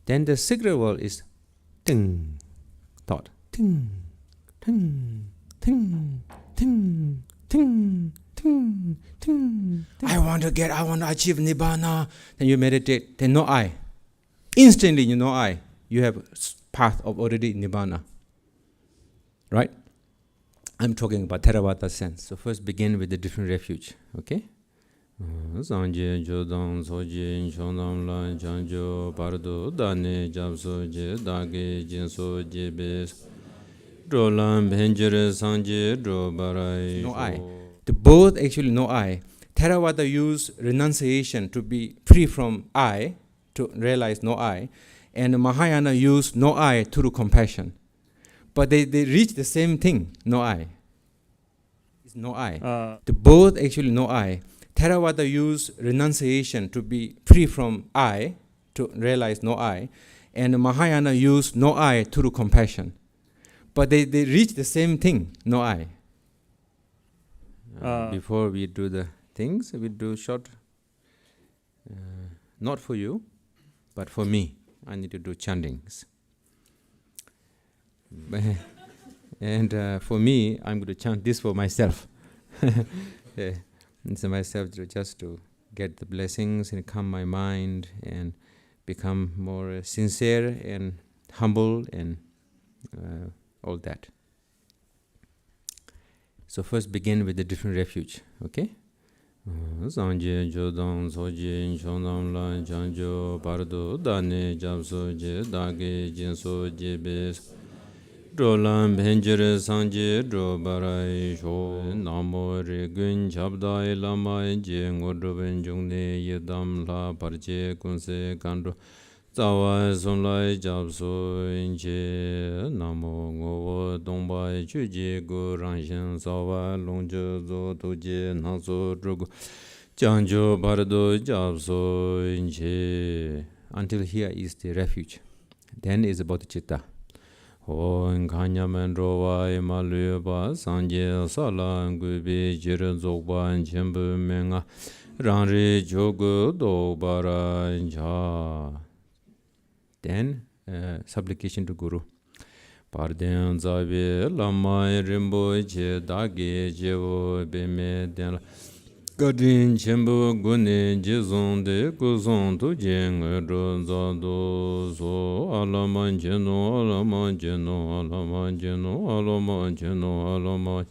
Then the secret word is ting, thought. Ting, ting, ting, ting, ting, ting, ting. I want to achieve Nibbana. Then you meditate, then no I. Instantly you know I. You have path of already Nibbana. Right? I'm talking about Theravada sense. So first begin with the different refuge. Okay? Sanje jodang soje shonam lan chanjo pardo dane japso je dage jinso jebes rolam benjere sanje dro barai. No I. The both actually no I. Theravada use renunciation to be free from I, to realize no I, and Mahayana use no I through compassion. But they reach the same thing, no I. It's no I. The both actually no I. Theravada use renunciation to be free from I, to realize no I, and Mahayana use no I through compassion. But they reach the same thing, no I. Before we do the things, we do short, not for you, but for me. I need to do chantings. And for me, I'm going to chant this for myself. Yeah. And so myself just to get the blessings and calm my mind and become more sincere and humble and all that. So first begin with the different refuge, okay? Sanje jodang soje shonam lan chanjo pardo dane japso je dage jinso jebes rolam benjere sanje dro barai sho namo re gun chabdai lama je ngodo benjungne yedam la parche kunse kandro zawa sonlai japso inche namo ngowo dongbai chuje go rangshen zawa longje zo toje naso drogo chanjo pardo japso inche. Until here is the refuge. Then is about citta. Hon kanyamen rowa emaluba sanje sala ngubi jire zogban chembu menga rangri jogu do baranja. Then supplication to Guru. Parden zabe lama Rinpoche dage jevo beme den Gadin chembu gune jizon de guzon tu jeng ro zado so alaman jeno alaman jeno alaman jeno alaman jeno alaman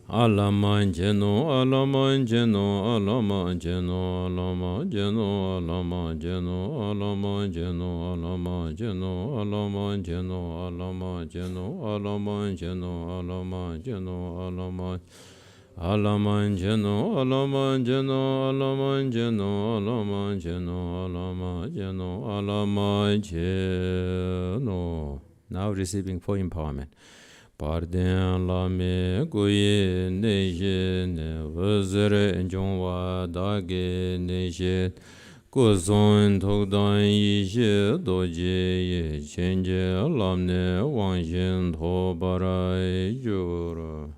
alaman jeno alaman jeno alaman jeno alaman jeno alaman jeno alaman jeno alaman jeno alaman jeno alaman jeno alaman jeno alaman jeno alaman Alaman jeno, alaman jeno, alaman jeno, alaman jeno, alaman jeno, alaman jeno. Now receiving for empowerment. Parden lame goye neje ne vazere njongwa dage neje gozon togdan yishe doje ye chenje lamne wangshin to barai jura.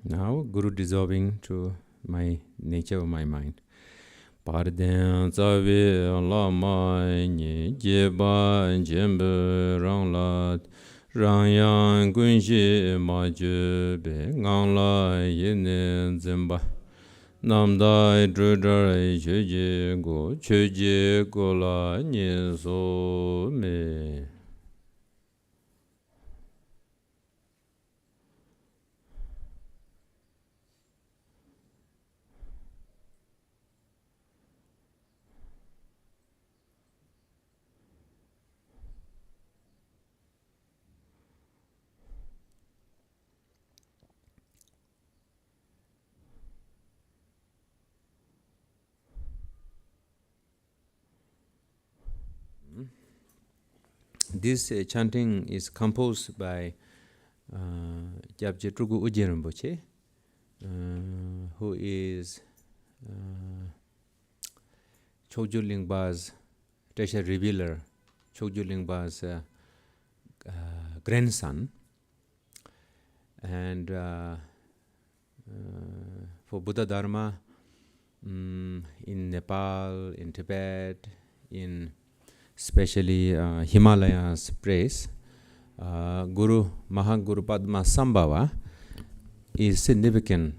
Now, Guru dissolving to my nature of my mind. Parden zawe lama nye jeba jembe ranglat rangyang gunshi ma jebe ngangla yene zemba namdai drudar cheje go la nye so me. This chanting is composed by Kyabgön Phakchok Rinpoche, who is Chokju Lingpa's treasure revealer, Chokju Lingpa's grandson. And for Buddha Dharma in Nepal, in Tibet, in especially Himalayas praise, Guru Mahaguru Padma Sambhava is significant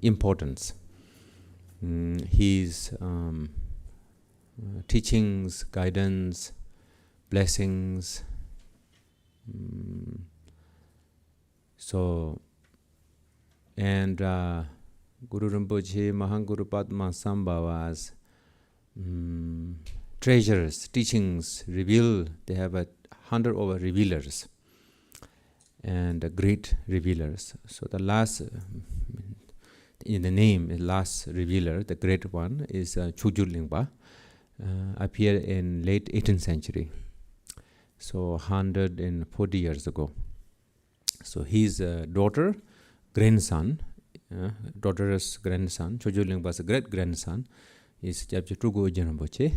importance. His teachings, guidance, blessings. And Guru Rinpoche, Mahaguru Padma Sambhava's treasures, teachings reveal, they have 100 over revealers and great revealers. So the last, in the name, last revealer, the great one, is Chugyu Lingpa, appeared in late 18th century, so 140 years ago. So his daughter, grandson, daughter's grandson, Chugyu Lingpa's great-grandson, is Gyabje Trugo Rinpoche.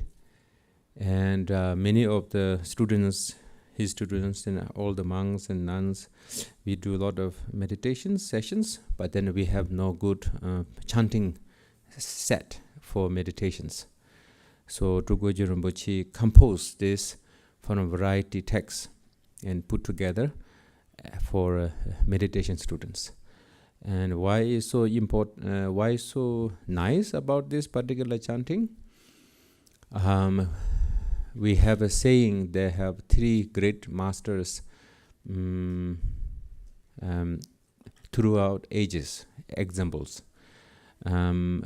And many of the students, his students and all the monks and nuns, we do a lot of meditation sessions, but then we have no good chanting set for meditations. So Trugoje Rinpoche composed this from a variety texts and put together for meditation students. And why is so important? Why so nice about this particular chanting? We have a saying, they have three great masters throughout ages, examples.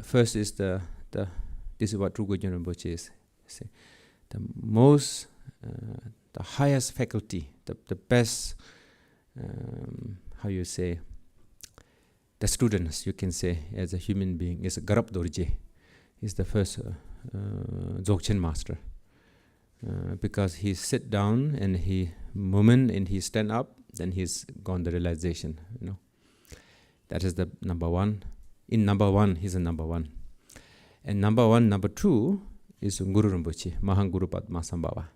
First is this is what Trugoje Rinpoche is say. The most, the highest faculty, the best, how you say, the students, you can say, as a human being, is Garab Dorje. He's the first Dzogchen master. Because he sit down and he moment and he stand up, then he's gone the realization, That is the number one. In number one, he's a number one. And number two is Guru Rinpoche, Mahaguru Padma Sambhava.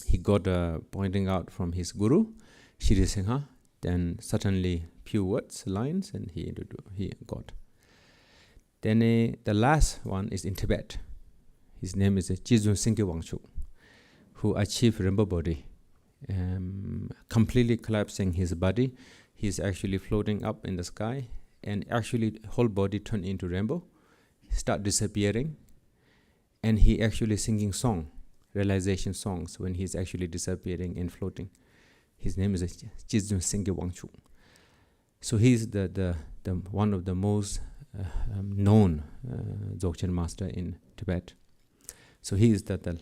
He got pointing out from his guru, Shri Singha, then certainly few words, lines, and he got. Then the last one is in Tibet. His name is Kyabgön Phakchok Rinpoche, who achieved rainbow body, completely collapsing his body. He's actually floating up in the sky, and actually whole body turned into rainbow, start disappearing, and he actually singing song, realization songs, when he's actually disappearing and floating. His name is Kyabgön Phakchok Rinpoche. So he's the one of the most known Dzogchen master in Tibet. So he is the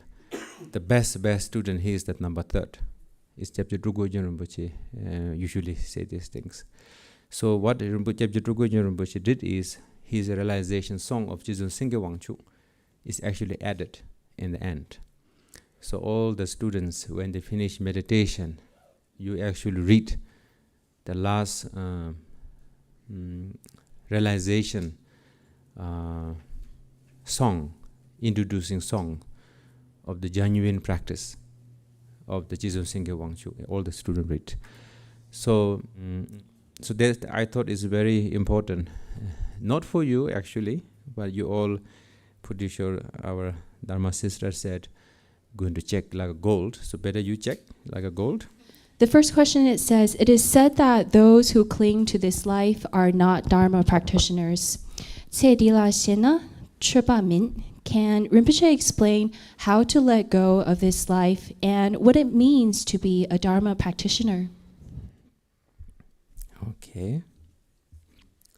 best student. He is that number third. Is Gyabje Trugoje Rinpoche usually say these things. So what Gyabje Trugoje Rinpoche did is his realization song of Kyabgön Phakchok Rinpoche is actually added in the end. So all the students, when they finish meditation, you actually read the last realization song, introducing song of the genuine practice of the Kyabgön Phakchok Rinpoche. All the students read. So that I thought is very important, not for you actually, but you all pretty sure our Dharma sister said going to check like a gold. So better you check like a gold. The first question, it says, it is said that those who cling to this life are not Dharma practitioners. Can Rinpoche explain how to let go of this life and what it means to be a Dharma practitioner? Okay.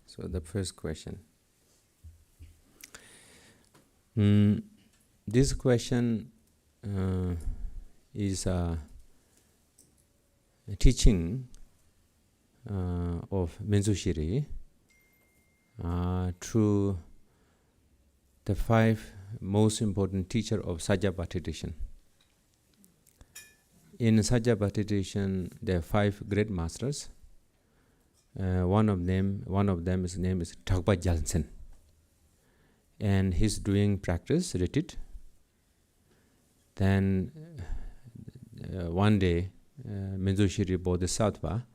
So the first question. This question is a teaching of Menzo Shiri through the 5 most important teacher of Sajjappa tradition. In Sajjappa tradition, there are 5 great masters. One of them, his name is Thakpa Gyaltsen, and he's doing practice retreat. Then one day, Menzo Shiri Bodhisattva,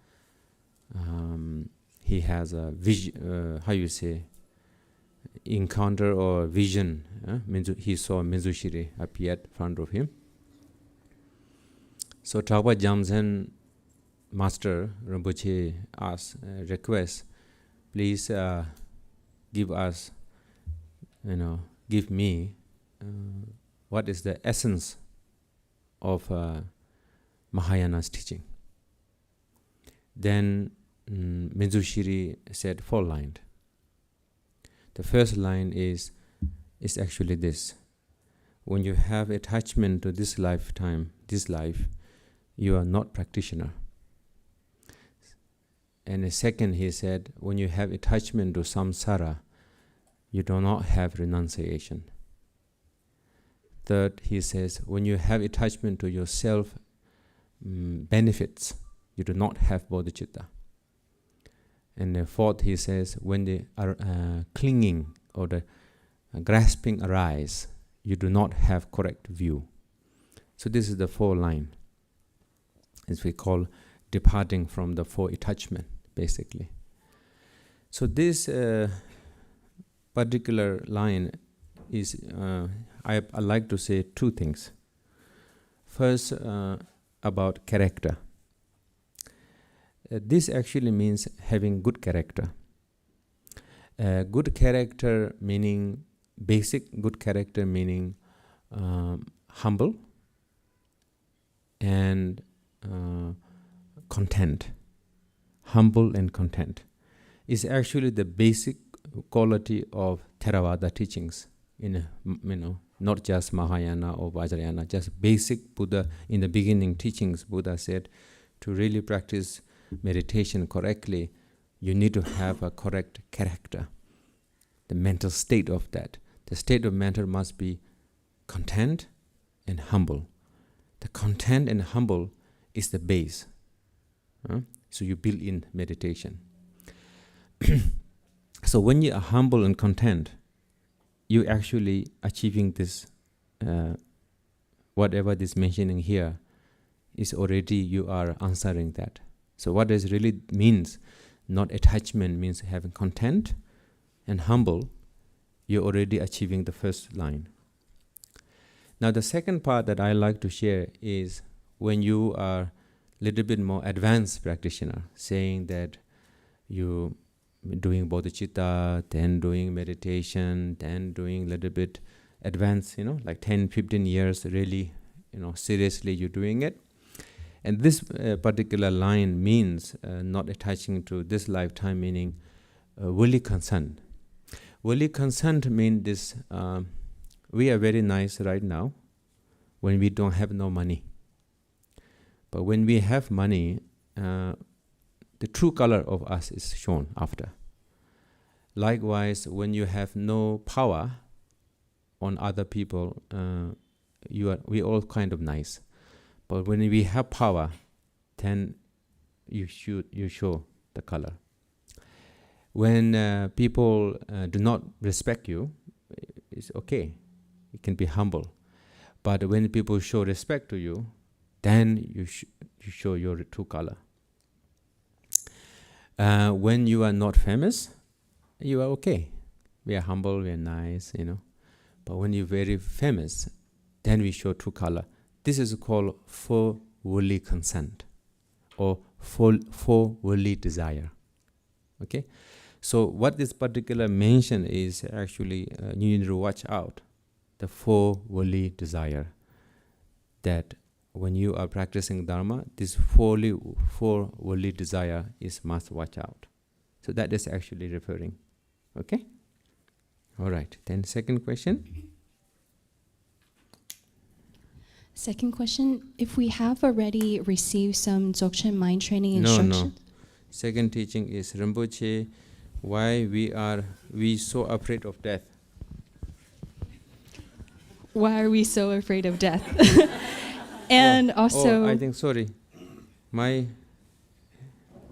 he has a vision, how you say, encounter or vision. He saw Minzushiri appear in front of him. So Tragpa Jamsen Master Rinpoche asked, request, please give us, give me what is the essence of Mahayana's teaching. Then Minzushiri said 4 lines. The first line is actually this: when you have attachment to this lifetime, this life, you are not practitioner. And the second, he said, when you have attachment to samsara, you do not have renunciation. Third, he says, when you have attachment to yourself benefits, you do not have bodhicitta. And the fourth, he says, when the clinging or the grasping arise, you do not have correct view. So this is the 4 line, as we call departing from the 4 attachment, basically. So this particular line is, I like to say 2 things. First, about character. This actually means having good character. Good character meaning, basic good character meaning humble and content. Humble and content is actually the basic quality of Theravada teachings. Not just Mahayana or Vajrayana, just basic Buddha. In the beginning teachings, Buddha said, to really practice meditation correctly, you need to have a correct character. The mental state of that. The state of mental must be content and humble. The content and humble is the base. So you build in meditation. So when you are humble and content, you actually achieving this, whatever this mentioning here is already, you are answering that. So what this really means, not attachment, means having content and humble, you're already achieving the first line. Now the second part that I like to share is when you are a little bit more advanced practitioner, saying that you doing bodhicitta, then doing meditation, then doing a little bit advanced, like 10, 15 years, really, seriously you're doing it. And this particular line means not attaching to this lifetime, meaning willy consent. Willy consent means this, we are very nice right now when we don't have no money. But when we have money, the true color of us is shown after. Likewise, when you have no power on other people, we all kind of nice. But when we have power, then you show the color. When people do not respect you, it's okay. You can be humble. But when people show respect to you, then you show your true color. When you are not famous, you are okay. We are humble, we are nice, But when you're very famous, then we show true color. This is called full worldly consent or full worldly desire. Okay? So what this particular mention is actually, you need to watch out the full worldly desire. That when you are practicing Dharma, this full worldly desire is must watch out. So that is actually referring. Okay? All right. Then second question. Second question, if we have already received some Dzogchen mind training instruction. No. Second teaching is Rinpoche, why we so afraid of death. Why are we so afraid of death? And also... I think, sorry. My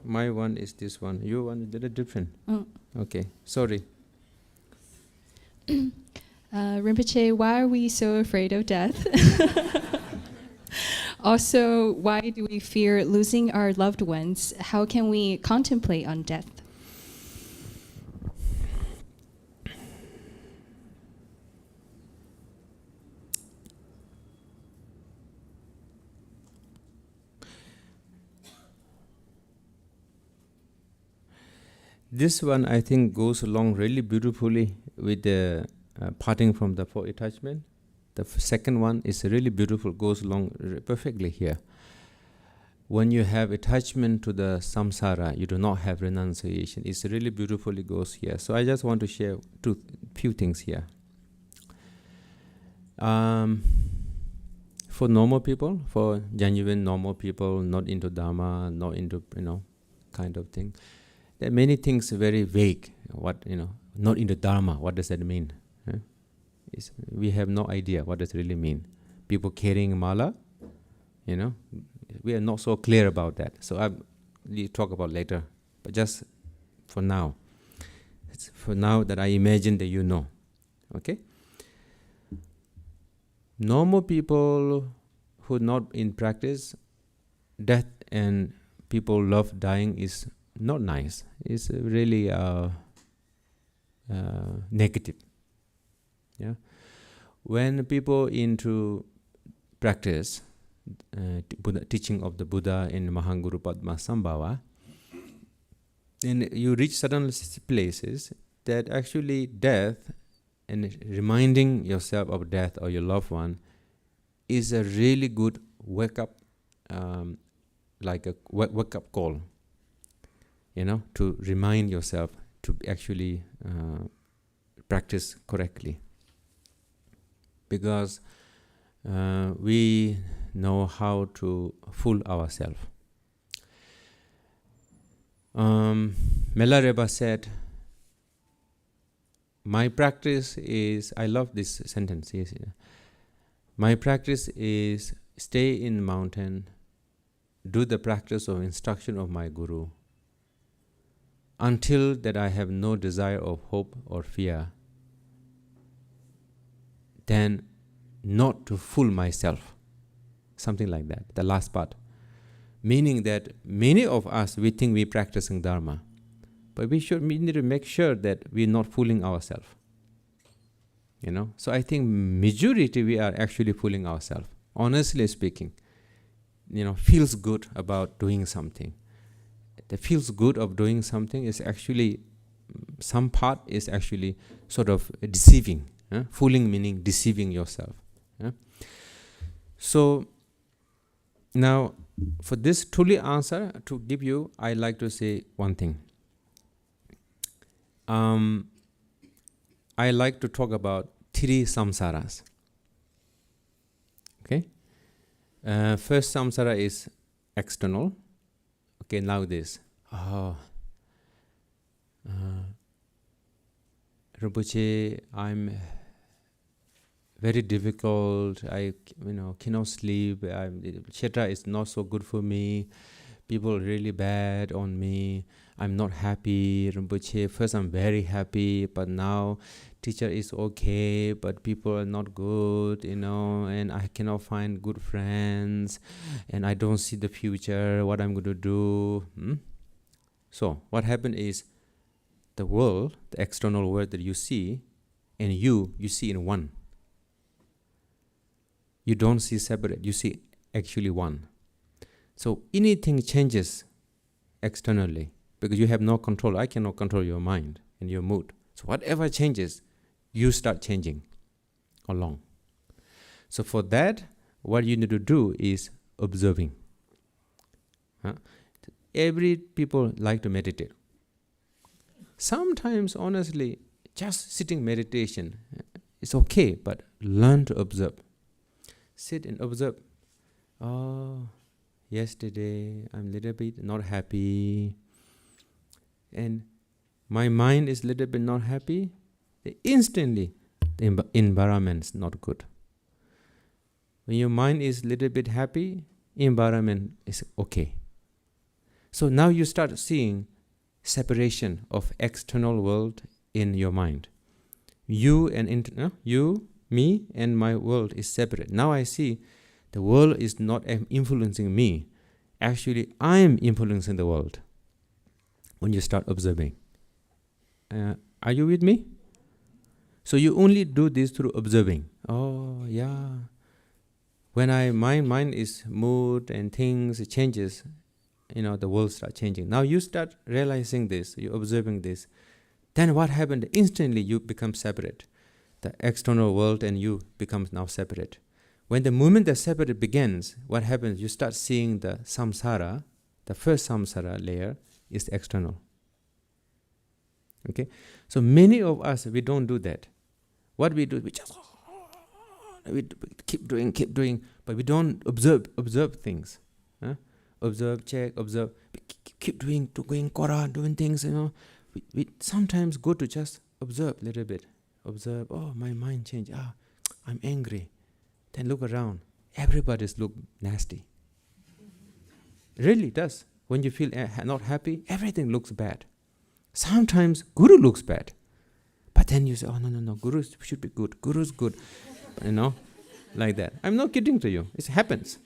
one is this one. Your one is a little different. Oh. Okay, sorry. Rinpoche, why are we so afraid of death? Also, why do we fear losing our loved ones? How can we contemplate on death? This one I think goes along really beautifully with the parting from the four attachment. The second one is really beautiful, goes along perfectly here. When you have attachment to the samsara, you do not have renunciation. It's really beautifully goes here. So I just want to share few things here. For normal people, for genuine normal people, not into Dharma, not into, kind of thing, there are many things very vague. What, not into Dharma, what does that mean? We have no idea what does it really mean. People carrying mala, we are not so clear about that. So we'll talk about later. But just for now, it's for now that I imagine that you know. Okay? Normal people who not in practice, death and people love dying is not nice. It's really negative. Yeah. When people into practice teaching of the Buddha in Mahanguru Padmasambhava, and you reach certain places that actually death and reminding yourself of death or your loved one is a really good wake up, like a wake up call, to remind yourself to actually practice correctly. Because we know how to fool ourselves. Melareba said, my practice is, I love this sentence, yes, my practice is stay in the mountain, do the practice of instruction of my Guru, until that I have no desire of hope or fear, then not to fool myself. Something like that, the last part. Meaning that many of us, we think we're practicing Dharma, but we need to make sure that we're not fooling ourselves. So I think majority we are actually fooling ourselves. Honestly speaking, feels good about doing something. The feels good of doing something is actually, some part is actually sort of deceiving. Fooling meaning deceiving yourself. So now, for this truly answer to give you, I like to say one thing. I like to talk about three samsaras. Okay? First samsara is external. Okay, now this. Rinpoche, I'm very difficult. I cannot sleep. Kshetra is not so good for me. People are really bad on me. I'm not happy. Rinpoche, first I'm very happy, but now teacher is okay, but people are not good, and I cannot find good friends, and I don't see the future, what I'm going to do. So what happened is, the world, the external world that you see, and you see in one. You don't see separate, you see actually one. So anything changes externally, because you have no control. I cannot control your mind and your mood. So whatever changes, you start changing along. So for that, what you need to do is observing. Every people like to meditate. Sometimes, honestly, just sitting meditation is okay, but learn to observe. Sit and observe. Oh, yesterday I'm a little bit not happy, and my mind is a little bit not happy. Instantly, the environment's not good. When your mind is a little bit happy, environment is okay. So now you start seeing separation of external world in your mind. You and me and my world is separate. Now I see the world is not influencing me. Actually, I am influencing the world. When you start observing. Are you with me? So you only do this through observing. Oh, yeah. When my mind is mood and things, it changes, the world start changing. Now you start realizing this, you're observing this. Then what happened? Instantly you become separate. The external world and you become now separate. When the moment the separate begins, what happens? You start seeing the samsara, the first samsara layer is external. Okay? So many of us, we don't do that. What we do, we just we keep doing, but we don't observe things. Observe, check, observe. We keep doing kora, doing things, We sometimes go to just observe a little bit. Observe, oh, my mind changed. I'm angry. Then look around. Everybody's look nasty. Really does. When you feel not happy, everything looks bad. Sometimes Guru looks bad. But then you say, oh, no, Guru should be good. Guru's good. Like that. I'm not kidding to you. It happens.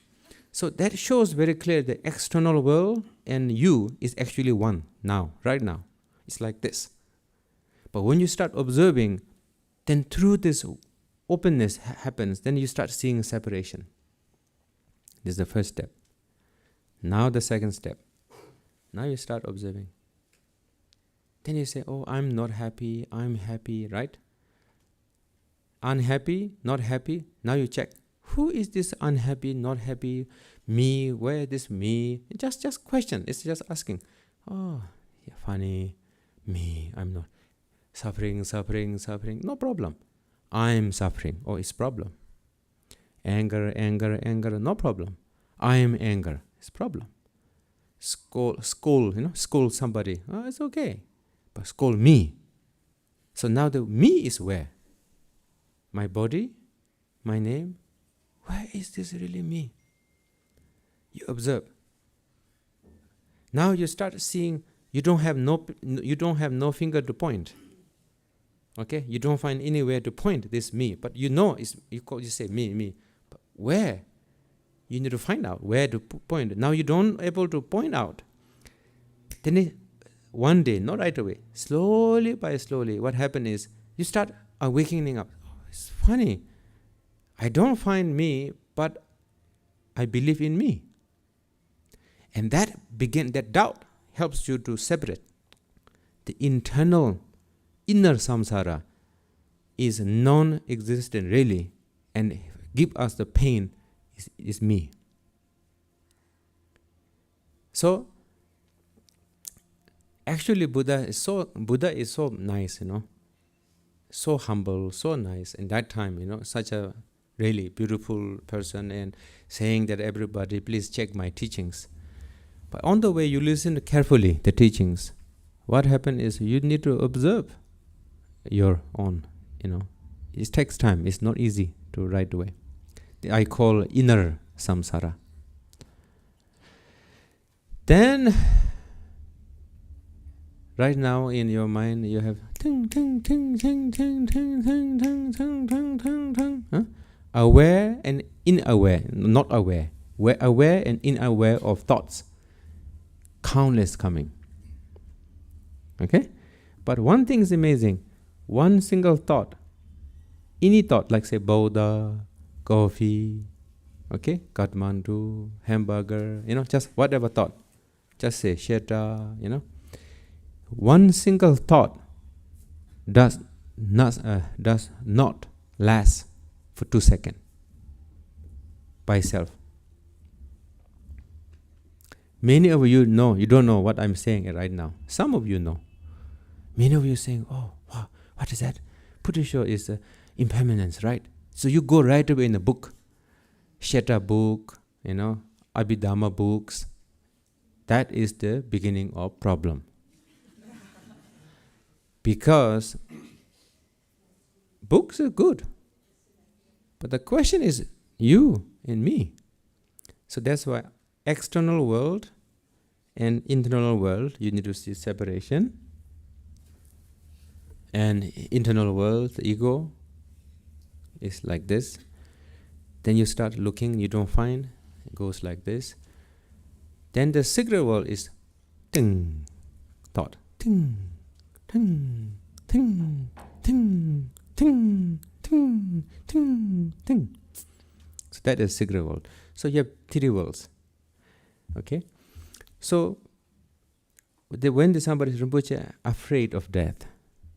So that shows very clear the external world and you is actually one now, right now. It's like this. But when you start observing, then through this openness happens, then you start seeing a separation. This is the first step. Now the second step. Now you start observing. Then you say, oh, I'm not happy, I'm happy, right? Unhappy, not happy. Now you check. Who is this unhappy, not happy? Me, where is this me? Just question. It's just asking. Oh, yeah, funny. Me, I'm not. Suffering. No problem. I'm suffering. Oh, it's problem. Anger. No problem. I'm anger. It's problem. Scold, scold somebody. Oh, it's okay. But scold me. So now the me is where? My body, my name. Where is this really me? You observe. Now you start seeing you don't have no finger to point. Okay, you don't find anywhere to point this me, but you say me. But where? You need to find out where to point. Now you don't able to point out. Then one day, not right away, slowly by slowly, what happens is you start awakening up. Oh, it's funny. I don't find me, but I believe in me. And that doubt helps you to separate. The inner samsara is non-existent really, and give us the pain is me. So actually Buddha is so nice, so humble, so nice. In that time, such a really beautiful person, and saying that everybody please check my teachings. But on the way you listen carefully the teachings. What happens is you need to observe your own, It takes time. It's not easy to right away. I call inner samsara. Then right now in your mind you have aware and unaware, not aware. We're aware and unaware of thoughts. Countless coming. Okay? But one thing is amazing. One single thought, any thought, like say Buddha, coffee, okay, Kathmandu, hamburger, just whatever thought. Just say Sheta, One single thought does not last for 2 seconds by itself. Many of you know, you don't know what I'm saying right now. Some of you know. Many of you saying, oh, wow, what is that? Pretty sure it's impermanence, right? So you go right away in the book, Sheta book, Abhidhamma books. That is the beginning of problem. Because books are good. But the question is you and me. So that's why external world and internal world, you need to see separation. And internal world, the ego, is like this. Then you start looking, you don't find, it goes like this. Then the secret world is ting, thought. Ting, ting, ting, ting, ting, ting, ting, ting. So that is secret world. So you have 3 worlds. Okay? So when somebody is Rinpoche afraid of death,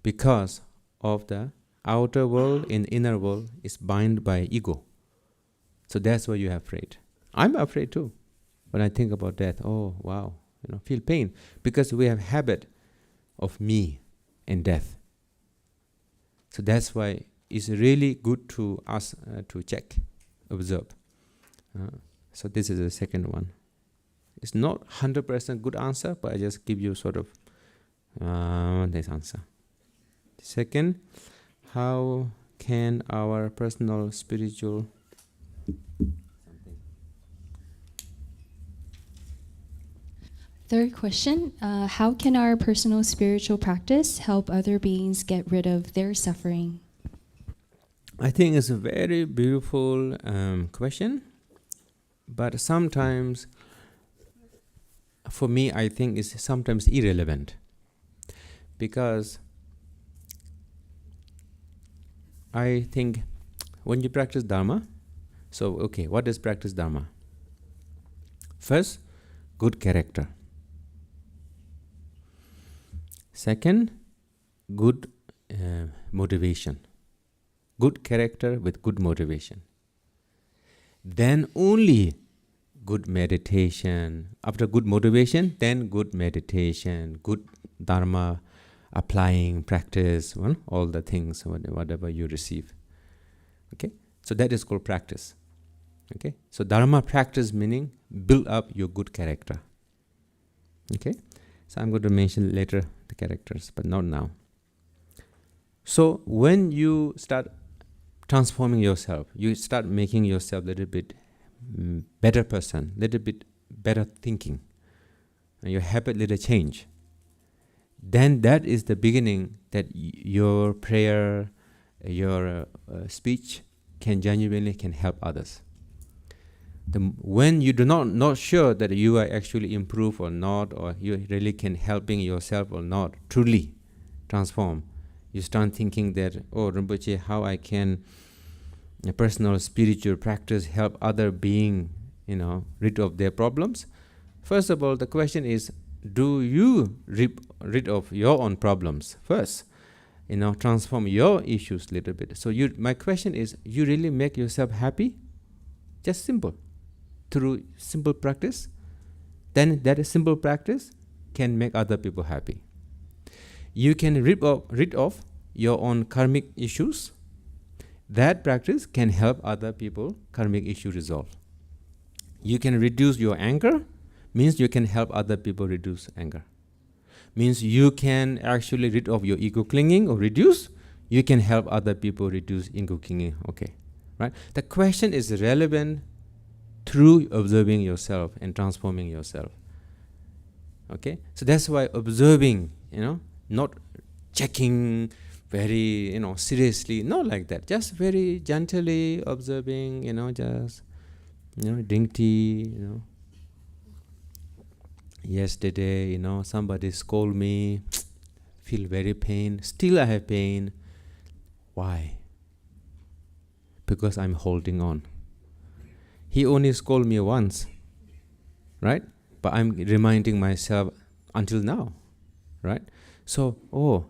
because of the outer world and inner world is bound by ego. So that's why you're afraid. I'm afraid too. When I think about death, oh wow, feel pain. Because we have habit of me and death. So that's why it's really good to us to check, observe. So this is the second one. It's not 100% good answer, but I just give you sort of this answer. Second, how can our personal spiritual Third question, how can our personal spiritual practice help other beings get rid of their suffering? I think it's a very beautiful question, but sometimes, for me, I think it's sometimes irrelevant, because I think when you practice Dharma, so okay, what is practice Dharma? First, good character. Second, good motivation. Good character with good motivation. Then only good meditation. After good motivation, then good meditation, good Dharma applying, practice, all the things, whatever you receive. Okay? So that is called practice. Okay? So Dharma practice meaning build up your good character. Okay? So I'm going to mention later the characters, but not now. So when you start transforming yourself, you start making yourself a little bit better person, little bit better thinking, and your habit little change. Then that is the beginning that your prayer, your speech can genuinely help others. When you do not sure that you are actually improve or not, or you really can helping yourself or not, truly transform, you start thinking that, oh Rinpoche, how I can a personal spiritual practice help other being, rid of their problems. First of all, the question is, do you rid of your own problems first? Transform your issues a little bit. So my question is, you really make yourself happy? Just simple. Through simple practice, then that simple practice can make other people happy. You can rid of your own karmic issues. That practice can help other people karmic issue resolve. You can reduce your anger, means you can help other people reduce anger. Means you can actually rid of your ego clinging or reduce, you can help other people reduce ego clinging. Okay, right? The question is relevant through observing yourself and transforming yourself. Okay, so that's why observing, not checking very, seriously, not like that. Just very gently observing, just, drink tea, Yesterday, somebody scolded me, feel very pain. Still I have pain. Why? Because I'm holding on. He only scolded me once, right? But I'm reminding myself until now, right? So,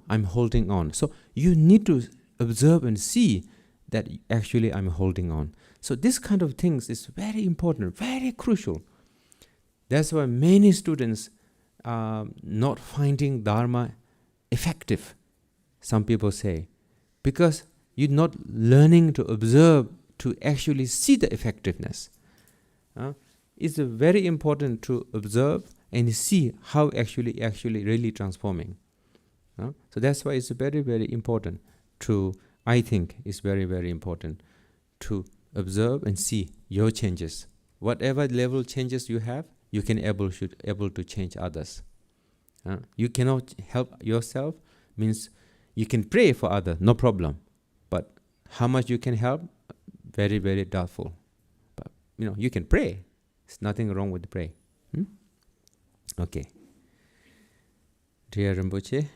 I'm holding on. So you need to observe and see that actually I'm holding on. So this kind of things is very important, very crucial. That's why many students are not finding Dharma effective, some people say, because you're not learning to observe to actually see the effectiveness. It's very important to observe and see how actually really transforming. So that's why it's very, very important to, I think it's very, very important to observe and see your changes. Whatever level changes you have, you can able to change others. You cannot help yourself, means you can pray for others, no problem. But how much you can help, very, very doubtful. But you can pray. There's nothing wrong with pray. Okay. Dear Rinpoche,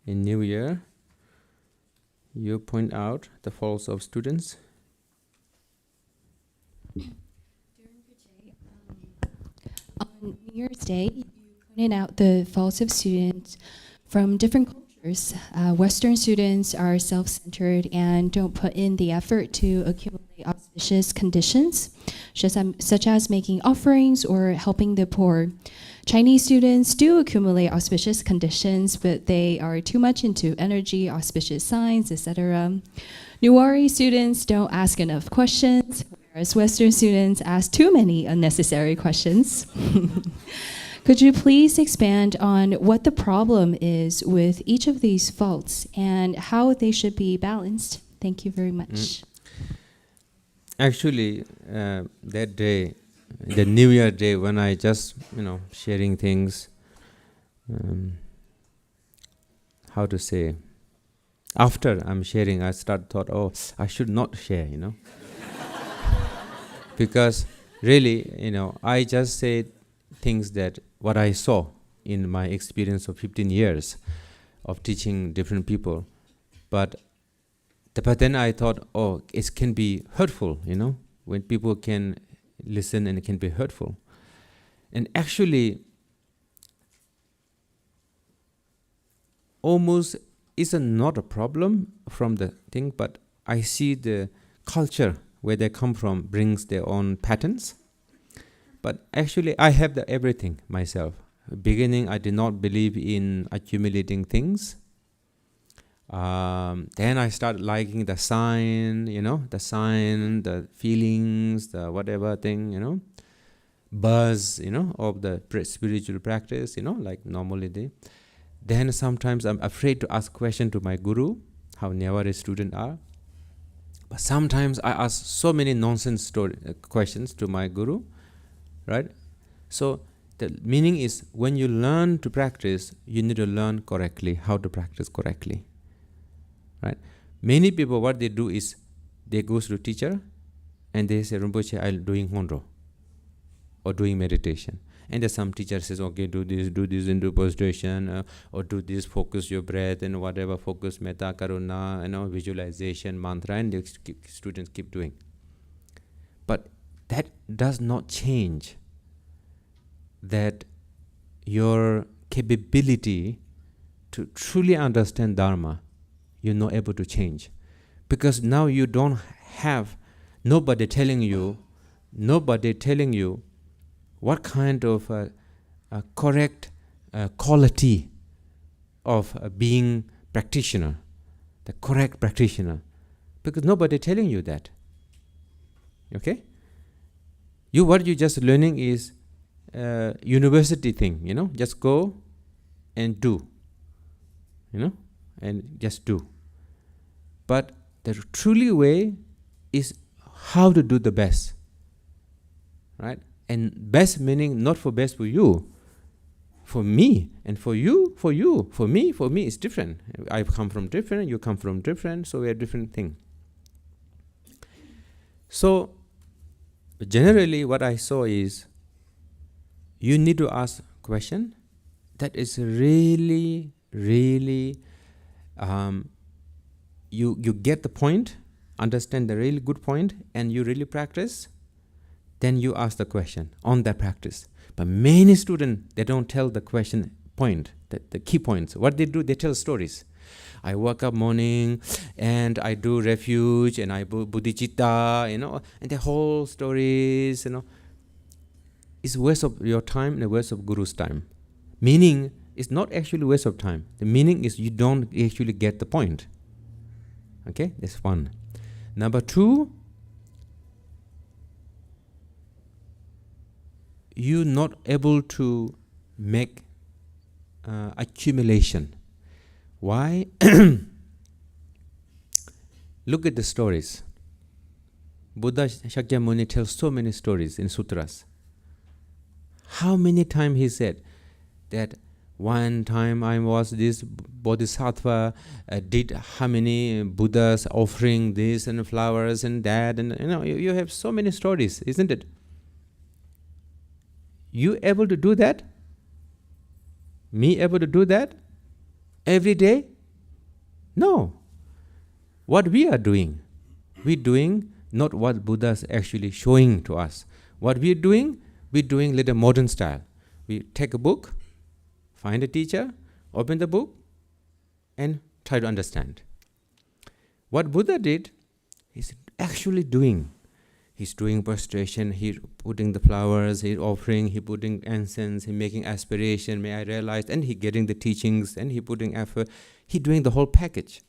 in New Year, you point out the faults of students. On New Year's Day, you pointed out the faults of students from different cultures. Western students are self-centered and don't put in the effort to accumulate auspicious conditions, such as making offerings or helping the poor. Chinese students do accumulate auspicious conditions, but they are too much into energy, auspicious signs, etc. Nuwari students don't ask enough questions, whereas Western students ask too many unnecessary questions. Could you please expand on what the problem is with each of these faults and how they should be balanced? Thank you very much. Actually, that day, the New Year day, when I just, sharing things, how to say, after I'm sharing, I thought, oh, I should not share, because really, I just said things that what I saw in my experience of 15 years of teaching different people. But then I thought, oh, it can be hurtful, when people can listen and it can be hurtful. And actually, almost is not a problem from the thing, but I see the culture where they come from brings their own patterns. But actually, I have everything myself. Beginning, I did not believe in accumulating things. Then I started liking the sign, the feelings, the whatever thing, buzz, of the spiritual practice, like normally. Then sometimes I'm afraid to ask question to my guru, how Nyawari students are. But sometimes I ask so many nonsense questions to my guru, right? So the meaning is, when you learn to practice, you need to learn correctly, how to practice correctly, right? Many people, what they do is, they go to teacher and they say, Rinpoche, I'm doing Honro or doing meditation. And then some teacher says, okay, do this into prostration, or do this, focus your breath and whatever, focus metta, karuna, visualization, mantra, and the students keep doing. But that does not change that your capability to truly understand Dharma, you're not able to change. Because now you don't have nobody telling you what kind of correct quality of being practitioner, the correct practitioner, because nobody telling you that. Okay? What you just learning is university thing, just go and do, and just do. But the truly way is how to do the best, right? And best meaning not for best for you, for me, and for you, for me it's different. I come from different, you come from different, so we are different thing. So generally what I saw is, you need to ask question that is really, really, you get the point, understand the really good point, and you really practice. Then you ask the question on that practice. But many students, they don't tell the question point, the key points. What they do, they tell stories. I wake up morning and I do refuge and I do bodhicitta, and the whole stories, it's waste of your time and a waste of guru's time. Meaning, it's not actually waste of time. The meaning is you don't actually get the point. Okay, that's one. Number two, you're not able to make accumulation. Why? Look at the stories. Buddha Shakyamuni tells so many stories in sutras. How many times he said that one time I was this bodhisattva, did how many Buddhas offering this and flowers and that, and you have so many stories, isn't it? You able to do that? Me able to do that? Every day? No. What we are doing? We're doing not what Buddha is actually showing to us. What we're doing little modern style. We take a book, find a teacher, open the book, and try to understand. What Buddha did, he's actually doing. He's doing prostration, he's putting the flowers, he's offering, he's putting incense, he's making aspiration, may I realize, and he's getting the teachings, and he's putting effort. He's doing the whole package.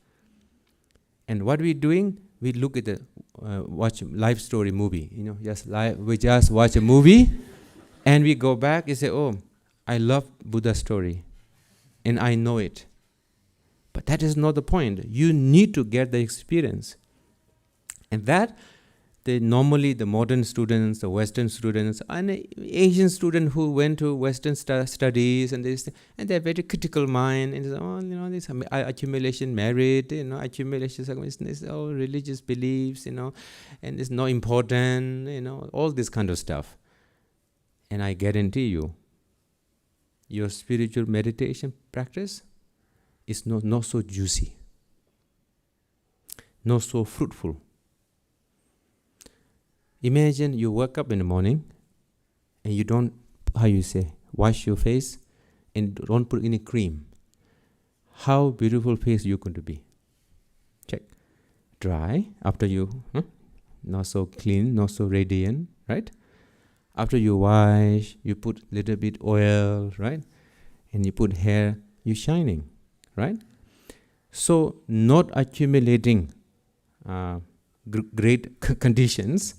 And what we're doing, we look at the watch life story movie. We just watch a movie, and we go back and say, oh, I love Buddha's story, and I know it. But that is not the point. You need to get the experience. And that, normally the modern students, the Western students, and Asian student who went to Western studies, and they're very critical mind, and this accumulation merit, accumulation, all religious beliefs, and it's not important, all this kind of stuff. And I guarantee you, your spiritual meditation practice is not so juicy, not so fruitful. Imagine you wake up in the morning and you don't, wash your face and don't put any cream. How beautiful face you're going to be. Check. Dry, after you, not so clean, not so radiant, right? After you wash, you put little bit oil, right? And you put hair, you're shining, right? So not accumulating great conditions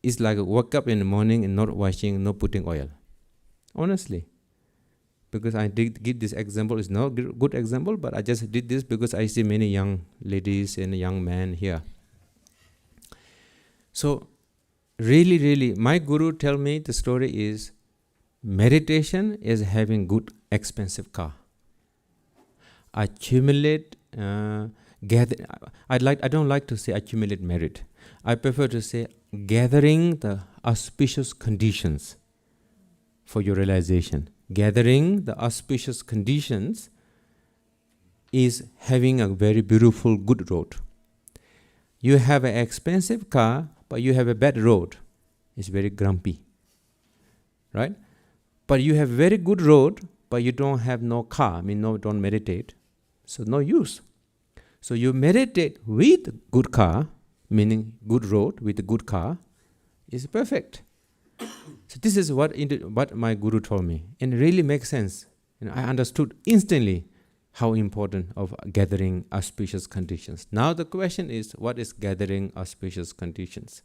is like wake up in the morning and not washing, not putting oil. Honestly. Because I did give this example, it's not a good example, but I just did this because I see many young ladies and young men here. So, really, my guru tell me the story is, meditation is having good expensive car. Accumulate, gather. I don't like to say accumulate merit. I prefer to say gathering the auspicious conditions for your realization. Gathering the auspicious conditions is having a very beautiful, good road. You have an expensive car, but you have a bad road. It's very grumpy, right? But you have very good road, but you don't have no car, don't meditate. So no use. So you meditate with good car, meaning good road with a good car, is perfect. So this is what my guru told me, and it really makes sense. And I understood instantly how important of gathering auspicious conditions. Now the question is, what is gathering auspicious conditions?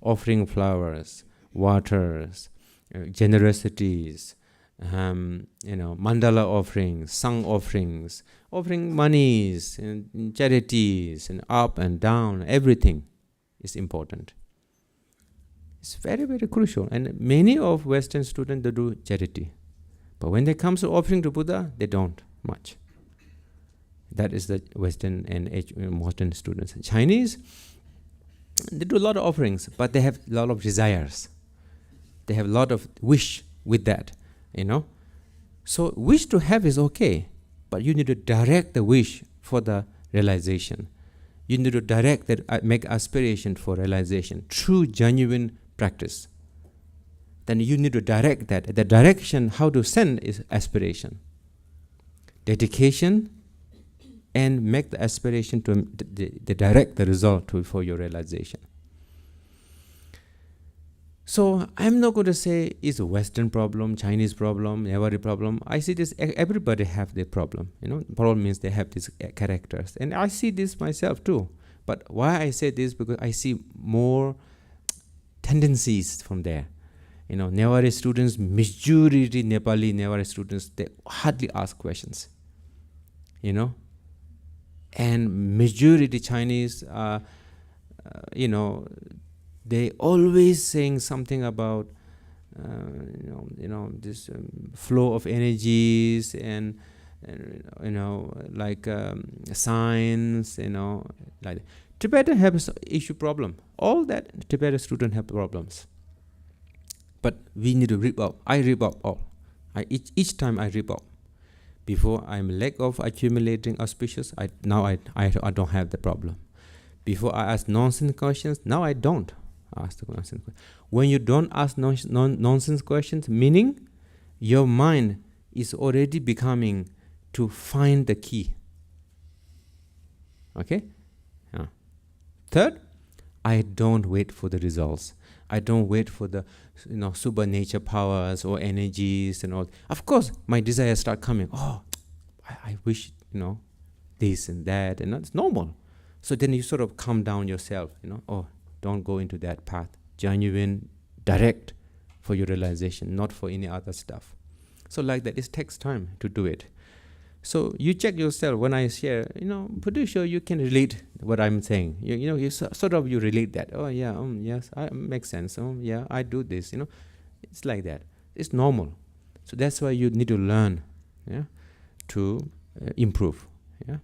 Offering flowers, waters, generosities, mandala offerings, sang offerings, offering monies and charities, and up and down, everything is important. It's very, very crucial. And many of Western students, they do charity. But when they come to offering to Buddha, they don't much. That is the Western and modern students. Chinese, they do a lot of offerings, but they have a lot of desires. They have a lot of wish with that, So wish to have is okay, but you need to direct the wish for the realization. You need to direct that, make aspiration for realization, true, genuine practice. Then you need to direct that. The direction, how to send is aspiration. Dedication, and make the aspiration to direct the result for your realization. So I'm not going to say it's a Western problem, Chinese problem, every problem. I see this, everybody have their problem. Problem means they have these characters. And I see this myself too. But why I say this, because I see more tendencies from there. Nepali students, majority Nepali Nepali students, they hardly ask questions. And majority Chinese, they always saying something about, this flow of energies and like science, like Tibetan have issue problem. All that Tibetan students have problems. But we need to rip out. I rip out all. Each time I rip out. Before I'm lack of accumulating auspicious, I don't have the problem. Before I ask nonsense questions, now I don't ask the nonsense questions. When you don't ask nonsense questions, meaning your mind is already becoming to find the key. Okay? Third, I don't wait for the results. I don't wait for the super nature powers or energies and all. Of course, my desires start coming. Oh, I wish, this and that, and that's normal. So then you sort of calm down yourself, oh, don't go into that path. Genuine, direct for your realization, not for any other stuff. So like that, it takes time to do it. So you check yourself when I share, pretty sure you can relate what I'm saying. You sort of you relate that. Oh yeah, yes, makes sense. Oh yeah, I do this. It's like that. It's normal. So that's why you need to learn, to improve. Yeah.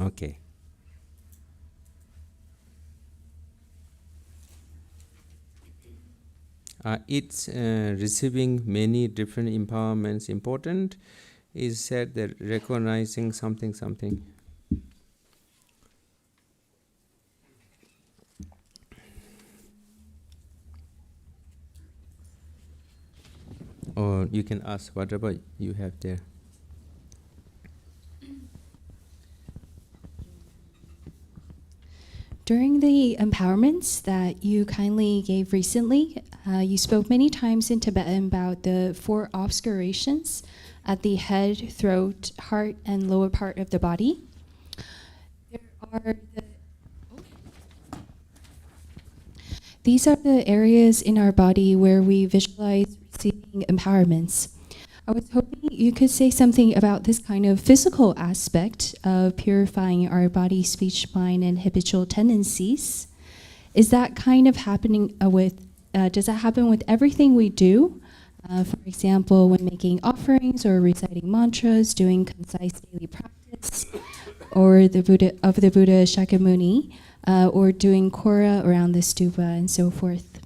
Okay. It's receiving many different empowerments important. Is said that recognizing something. Or you can ask whatever you have there. During the empowerments that you kindly gave recently, you spoke many times in Tibetan about the 4 obscurations at the head, throat, heart, and lower part of the body. These are the areas in our body where we visualize receiving empowerments. I was hoping you could say something about this kind of physical aspect of purifying our body, speech, mind, and habitual tendencies. Is that kind of happening does that happen with everything we do? For example, when making offerings or reciting mantras, doing concise daily practice, or the Buddha Shakyamuni, or doing kora around the stupa and so forth.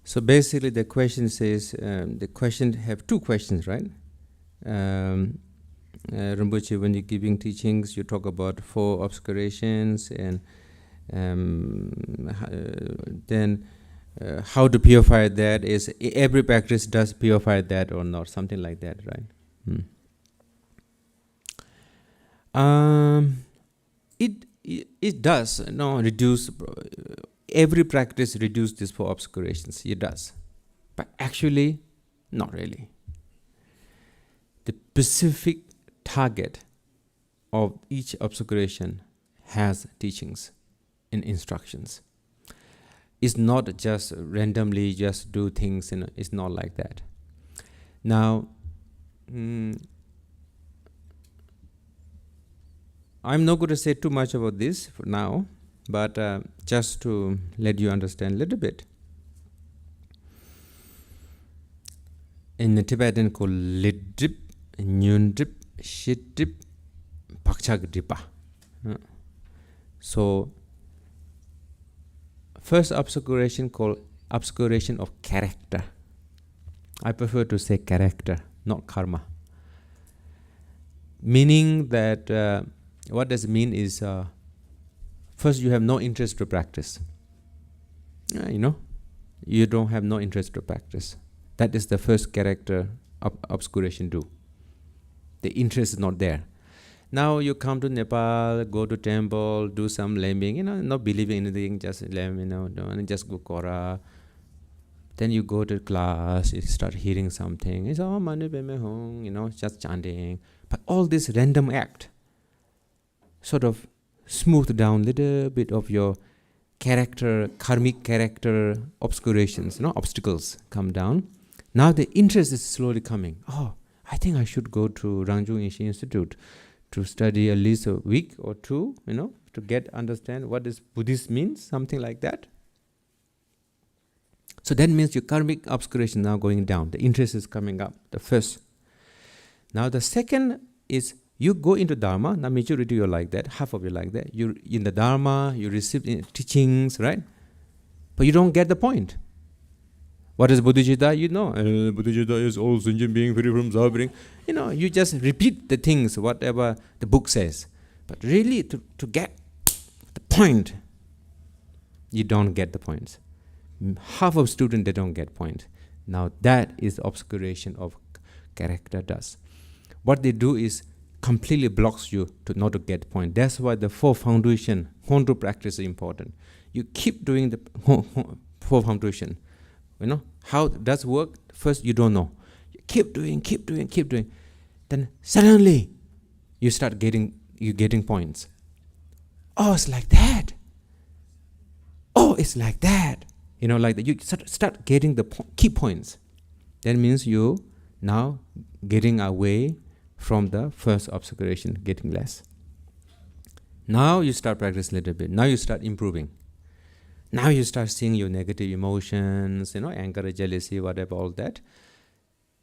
So basically, the question says the question have 2 questions, right? Rinpoche, when you're giving teachings, you talk about 4 obscurations, and then how to purify that is every practice does purify that or not, something like that, right? It does reduce. Every practice reduce these 4 obscurations. It does, but actually, not really. The specific target of each obscuration has teachings and instructions. It's not just randomly just do things, it's not like that. Now, I'm not going to say too much about this for now, but just to let you understand a little bit. In the Tibetan called Lidrip, Nyundrip, Shidrip, Phakchok Rinpoche. So, first obscuration called obscuration of character. I prefer to say character, not karma. Meaning that, what does it mean is, first you have no interest to practice. You don't have no interest to practice. That is the first character obscuration do. The interest is not there. Now you come to Nepal, go to temple, do some lambing, not believing anything, just lamb, and just go kora. Then you go to class, you start hearing something. It's manu peme hong, just chanting. But all this random act sort of smooth down a little bit of your character, karmic character obscurations, obstacles come down. Now the interest is slowly coming. Oh, I think I should go to Rinpoche Institute to study at least a week or 2, to understand what this Buddhist means, something like that. So that means your karmic obscuration now going down. The interest is coming up, the first. Now the second is you go into Dharma. Now majority you're like that, half of you like that. You're in the Dharma, you receive teachings, right? But you don't get the point. What is bodhicitta? You know, bodhicitta is all sentient being free from suffering. You know, you just repeat the things, whatever the book says. But really, to get the point, you don't get the points. Half of students, they don't get points. Now that is obscuration of character does. What they do is completely blocks you to not to get point. That's why the 4 foundation, Hondu practice is important. You keep doing the 4 foundation. You know, how it does work, first you don't know. You keep doing. Then suddenly, you start getting points. Oh, it's like that. Oh, it's like that. You know, like that. You start getting the key points. That means you now getting away from the first obscuration, getting less. Now you start practicing a little bit. Now you start improving. Now you start seeing your negative emotions, you know, anger, jealousy, whatever, all that.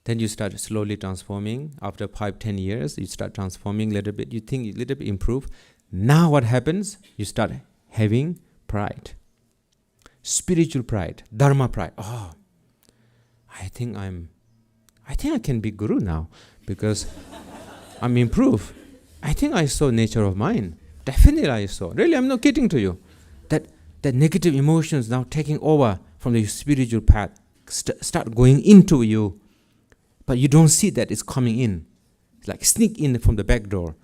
Then you start slowly transforming. After 5-10 years, you start transforming a little bit. You think a little bit improve. Now what happens? You start having pride. Spiritual pride, Dharma pride. Oh, I think I can be guru now because I'm improved. I think I saw nature of mind. Definitely I saw. Really, I'm not kidding to you. That negative emotions now taking over from the spiritual path start going into you, but you don't see that it's coming in. It's like sneak in from the back door,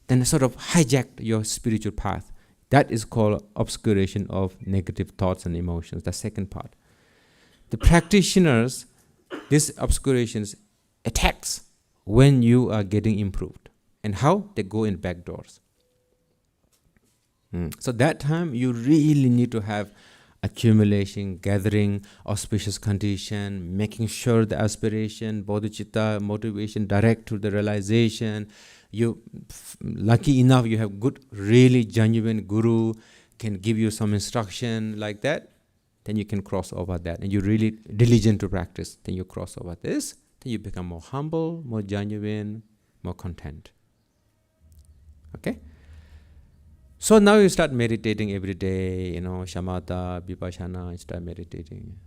then sort of hijack your spiritual path. That is called obscuration of negative thoughts and emotions, the second part. The practitioners, these obscurations attacks when you are getting improved. And how? They go in back doors. So that time you really need to have accumulation, gathering, auspicious condition, making sure the aspiration, bodhicitta, motivation direct to the realization. You lucky enough you have good, really genuine guru can give you some instruction like that, then you can cross over that. And you're really diligent to practice, then you cross over this, then you become more humble, more genuine, more content. Okay? So now you start meditating every day, you know, shamatha, vipassana, you start meditating.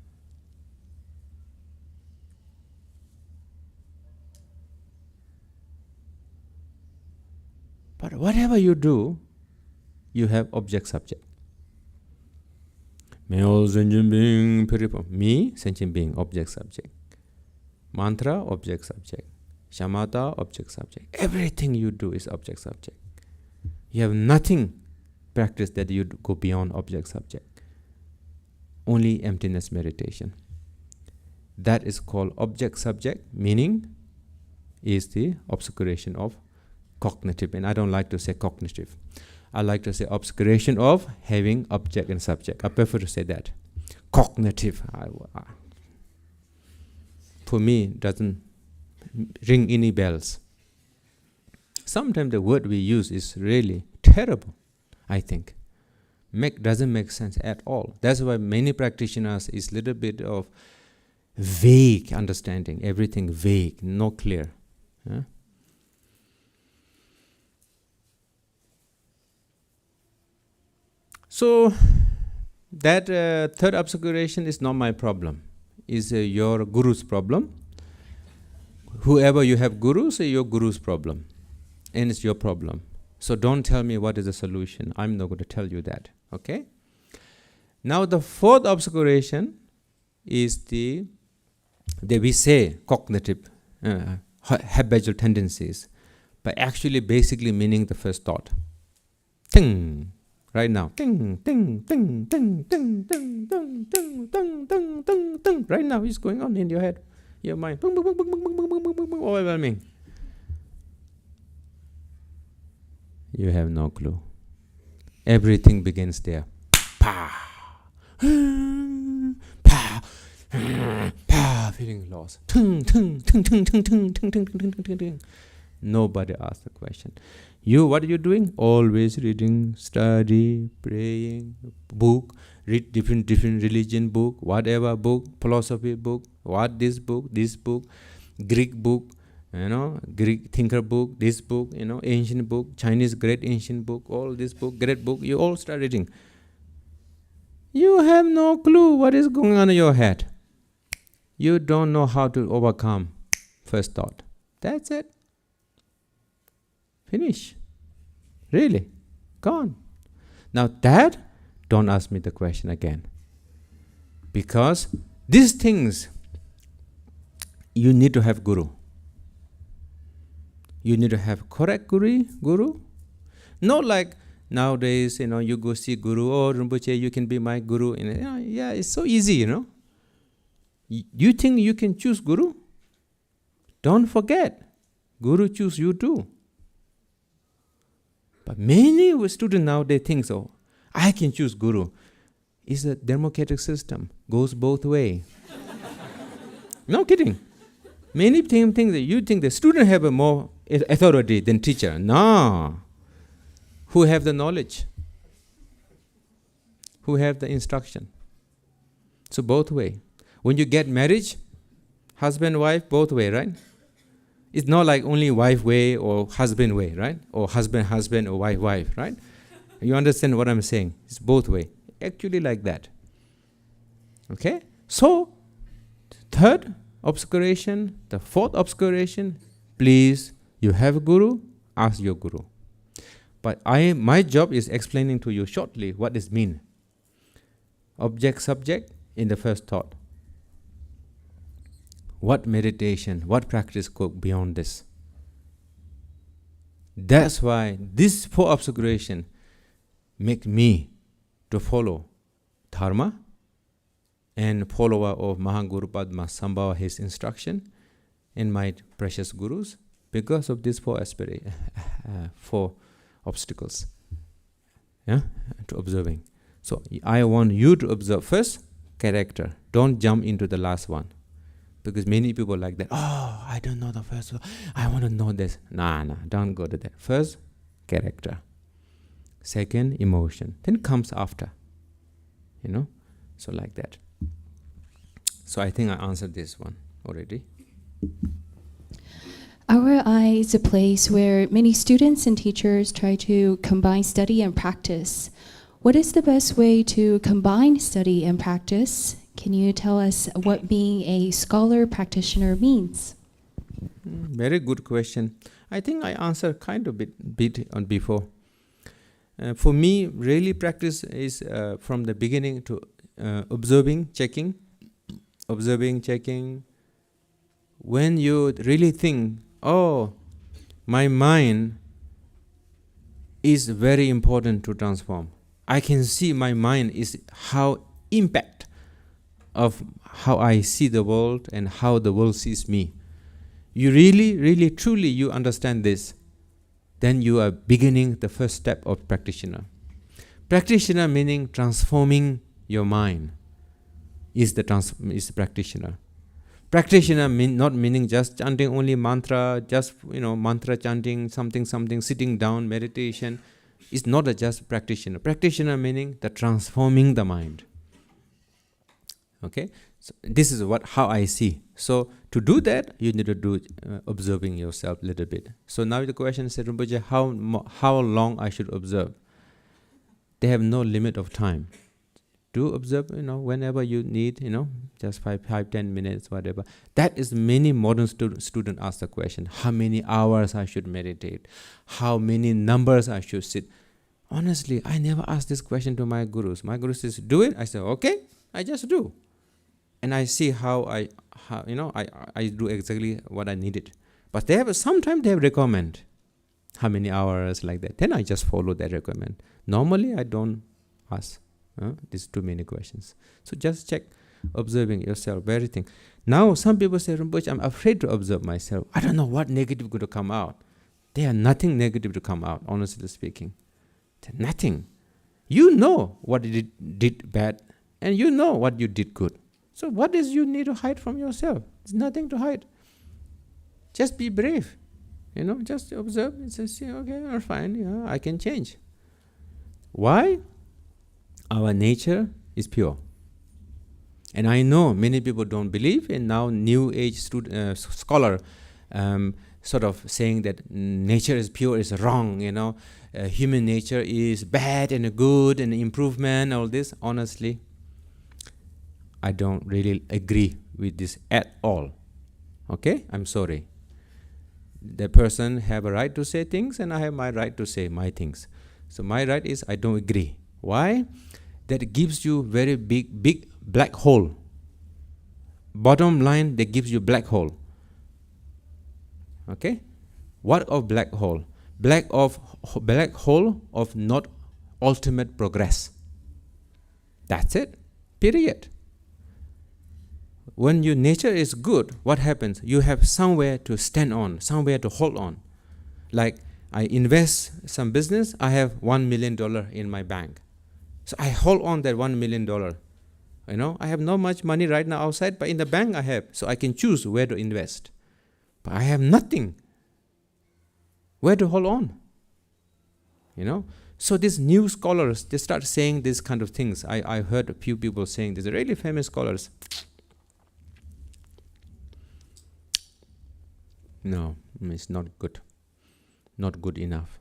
But whatever you do, you have object-subject. Me, all sentient being, me, sentient being, object-subject. Mantra, object-subject. Shamatha, object-subject. Everything you do is object-subject. You have nothing practice that you go beyond object-subject. Only emptiness meditation. That is called object-subject, meaning is the obscuration of cognitive. And I don't like to say cognitive. I like to say obscuration of having object and subject. I prefer to say that. Cognitive. For me, doesn't ring any bells. Sometimes the word we use is really terrible, I think. Doesn't make sense at all. That's why many practitioners is little bit of vague understanding. Everything vague, no clear. Huh? So that third obscuration is not my problem. It's your guru's problem. Whoever you have gurus, your guru's problem. And it's your problem. So don't tell me what is the solution. I'm not going to tell you that. Okay? Now the fourth obscuration is we say cognitive, habitual tendencies, but actually basically meaning the first thought. Ting. Right now. Ting, ting, ting, ting, ting, ting, ting, ting, ting, ting, ting, ting. Right now it's going on in your head, your mind. Boom, boom, boom, boom, boom, boom, boom, boom, boom, boom, overwhelming. You have no clue. Everything begins there. Pa, pa, pa, feeling lost. Tung, tung, tung, tung, tung, tung, tung, tung, tung, tung, tung. Nobody asked the question. What are you doing? Always reading, study, praying, book, read different religion book, whatever book, philosophy book, this book, Greek book, Greek thinker book, this book, ancient book, Chinese great ancient book, all this book, great book, you all start reading. You have no clue what is going on in your head. You don't know how to overcome first thought. That's it. Finish. Really. Gone. Now that, don't ask me the question again. Because these things, you need to have guru. You need to have correct guru. Not like nowadays, you go see guru, oh Rinpoche, you can be my guru. Yeah, it's so easy, You think you can choose guru? Don't forget, guru choose you too. But many students nowadays think so. I can choose guru. It's a democratic system. Goes both ways. No kidding. Many think that you think the student have a more authority than teacher. No. Who have the knowledge? Who have the instruction? So both way. When you get marriage, husband, wife, both way, right? It's not like only wife way or husband way, right? Or husband or wife, right? You understand what I'm saying? It's both way. Actually like that. Okay? So, third obscuration, the fourth obscuration, please, you have a guru, ask your guru. But my job is explaining to you shortly what this means. Object, subject in the first thought. What meditation, what practice go beyond this? That's why this four obscuration make me to follow Dharma and follower of Mahaguru Padma Sambhava, his instruction, and my precious gurus, because of these four obstacles. Yeah, to observing. So I want you to observe first character. Don't jump into the last one. Because many people like that. Oh, I don't know the first one. I want to know this. Nah, don't go to that. First, character. Second, emotion. Then comes after. So like that. So I think I answered this one already. Our eye is a place where many students and teachers try to combine study and practice. What is the best way to combine study and practice? Can you tell us what being a scholar practitioner means? Very good question. I think I answered kind of bit on before. For me, really practice is from the beginning to observing, checking. Observing, checking. When you really think, oh, my mind is very important to transform. I can see my mind is how impact of how I see the world and how the world sees me. You really, truly, you understand this, then you are beginning the first step of practitioner. Practitioner meaning transforming your mind is the practitioner. Practitioner not meaning just chanting only mantra, just mantra chanting, something, sitting down, meditation. It's not a just practitioner. Practitioner meaning the transforming the mind. Okay, so this is how I see. So to do that, you need to do observing yourself a little bit. So now the question is, Rinpoche, how long I should observe? They have no limit of time. Do observe, whenever you need, just 5-10 minutes, whatever. That is many modern students ask the question, how many hours I should meditate? How many numbers I should sit? Honestly, I never asked this question to my gurus. My guru says, do it. I say, okay, I just do. And I see how I do exactly what I needed. But sometimes they recommend how many hours like that. Then I just follow that recommend. Normally I don't ask. These too many questions. So just check, observing yourself, everything. Now some people say, Rinpoche, I'm afraid to observe myself. I don't know what negative going to come out. There are nothing negative to come out, honestly speaking. Nothing. You know what you did bad, and you know what you did good. So what is you need to hide from yourself? There's nothing to hide. Just be brave. Just observe and say, okay, fine, I can change. Why? Our nature is pure. And I know many people don't believe, and now new age scholar sort of saying that nature is pure is wrong, human nature is bad and good and improvement, all this. Honestly, I don't really agree with this at all. Okay? I'm sorry. The person have a right to say things, and I have my right to say my things. So my right is I don't agree. Why? That gives you very big black hole. Bottom line, that gives you black hole. Okay? What of black hole? Black hole of not ultimate progress. That's it. Period. When your nature is good, what happens? You have somewhere to stand on, somewhere to hold on. Like I invest some business, I have $1 million in my bank. So I hold on that $1 million. I have not much money right now outside, but in the bank I have. So I can choose where to invest. But I have nothing. Where to hold on? So these new scholars, they start saying these kind of things. I heard a few people saying, these are really famous scholars. No, it's not good. Not good enough.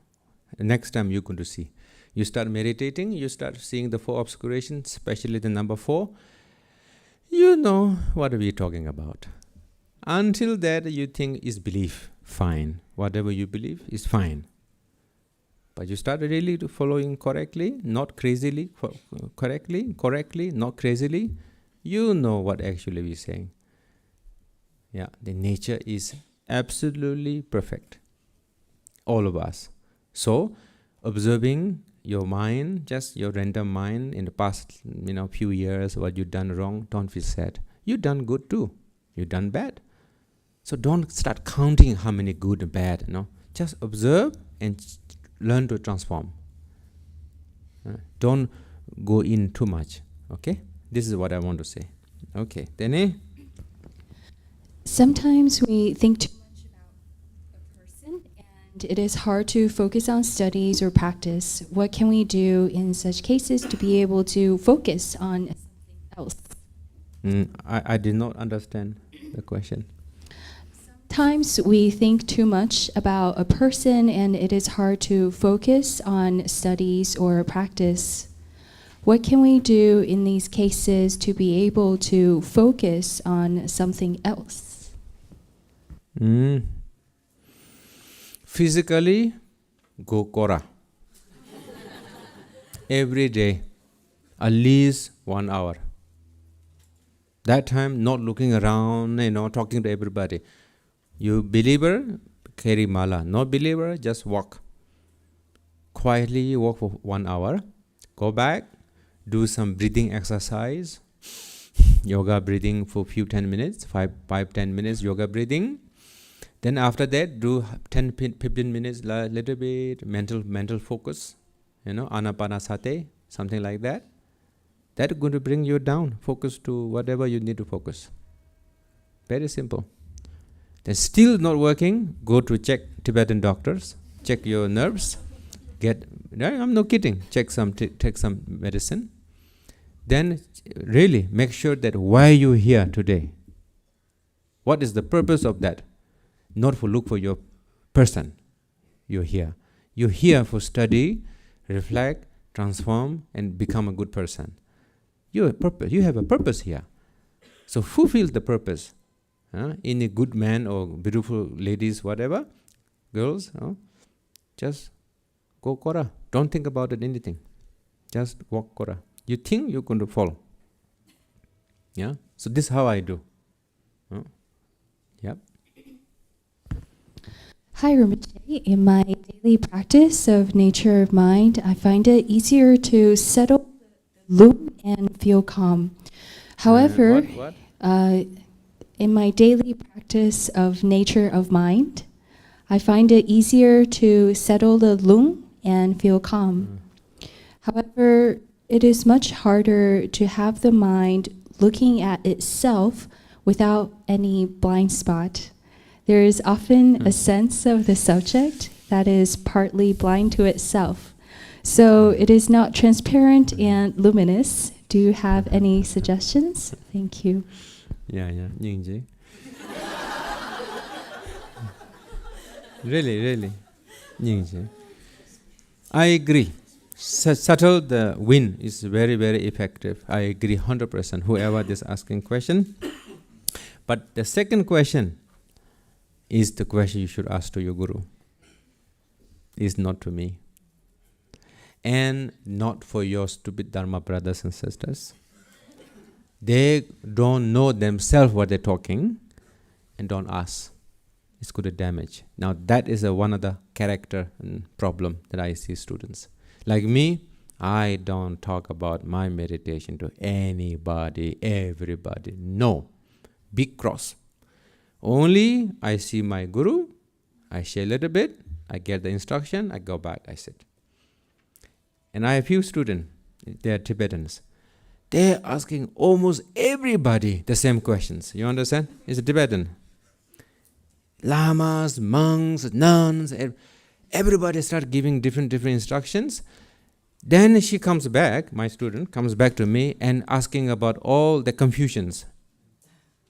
Next time you're going to see. You start meditating, you start seeing the 4 obscurations, especially the number 4. You know what we're talking about. Until that, you think is belief. Fine. Whatever you believe is fine. But you start really following correctly, not crazily, correctly, not crazily. You know what actually we're saying. Yeah, the nature is absolutely perfect. All of us. So, observing your mind, just your random mind in the past, few years, what you've done wrong, don't feel sad. You've done good too. You've done bad. So don't start counting how many good and bad. Just observe and learn to transform. Don't go in too much. Okay? This is what I want to say. Okay. Then Sometimes we think too much about a person, and it is hard to focus on studies or practice. What can we do in such cases to be able to focus on something else? I did not understand the question. Sometimes we think too much about a person, and it is hard to focus on studies or practice. What can we do in these cases to be able to focus on something else? Physically, go Kora. Every day, at least 1 hour. That time, not looking around, talking to everybody. You believer, carry mala. Not believer, just walk. Quietly walk for 1 hour. Go back, do some breathing exercise. Yoga breathing for 10 minutes, 5-10 minutes yoga breathing. Then after that, do 10-15 minutes, little bit mental focus. Anapanasati, something like that. That's going to bring you down. Focus to whatever you need to focus. Very simple. Then still not working, go to check Tibetan doctors, check your nerves, I'm not kidding, take some medicine. Then really make sure that why you're here today. What is the purpose of that? Not for look for your person. You're here. You're here for study, reflect, transform, and become a good person. You have a purpose here. So fulfill the purpose. In a good man or beautiful ladies, whatever, girls, just go Kora. Don't think about it, anything. Just walk Kora. You think you're going to fall. Yeah? So this is how I do. Yep. Hi, Rinpoche. In my daily practice of nature of mind, I find it easier to settle the loop and feel calm. However, What? In my daily practice of nature of mind, I find it easier to settle the lung and feel calm. However, it is much harder to have the mind looking at itself without any blind spot. There is often a sense of the subject that is partly blind to itself. So it is not transparent and luminous. Do you have any suggestions? Thank you. Yeah. Really. I agree. Subtle the wind is very, very effective. I agree 100%. Whoever is asking question. But the second question is the question you should ask to your guru. It's not to me. And not for your stupid Dharma brothers and sisters. They don't know themselves what they're talking and don't ask. It's going to damage. Now that is one of the character problem that I see students. Like me, I don't talk about my meditation to anybody, everybody. No. Big cross. Only I see my guru, I share a little bit, I get the instruction, I go back, I sit. And I have few students, they are Tibetans. They're asking almost everybody the same questions. You understand? It's a Tibetan. Lamas, monks, nuns, everybody start giving different instructions. Then she comes back, my student comes back to me and asking about all the confusions.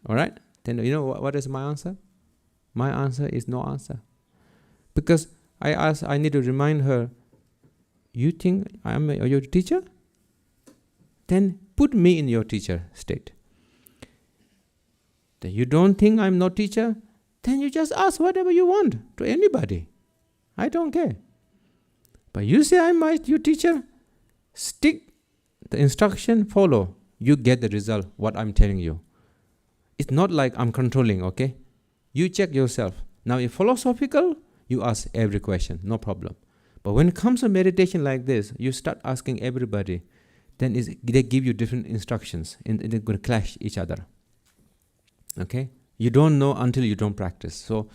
All right? Then you know what is my answer? My answer is no answer. Because I need to remind her, you think I am your teacher? Then put me in your teacher state. Then you don't think I'm not teacher? Then you just ask whatever you want to anybody. I don't care. But you say I'm your teacher, stick the instruction, follow. You get the result, what I'm telling you. It's not like I'm controlling, okay? You check yourself. Now, if philosophical, you ask every question, no problem. But when it comes to meditation like this, you start asking everybody, then they give you different instructions, and they're going to clash each other. Okay? You don't know until you don't practice. So,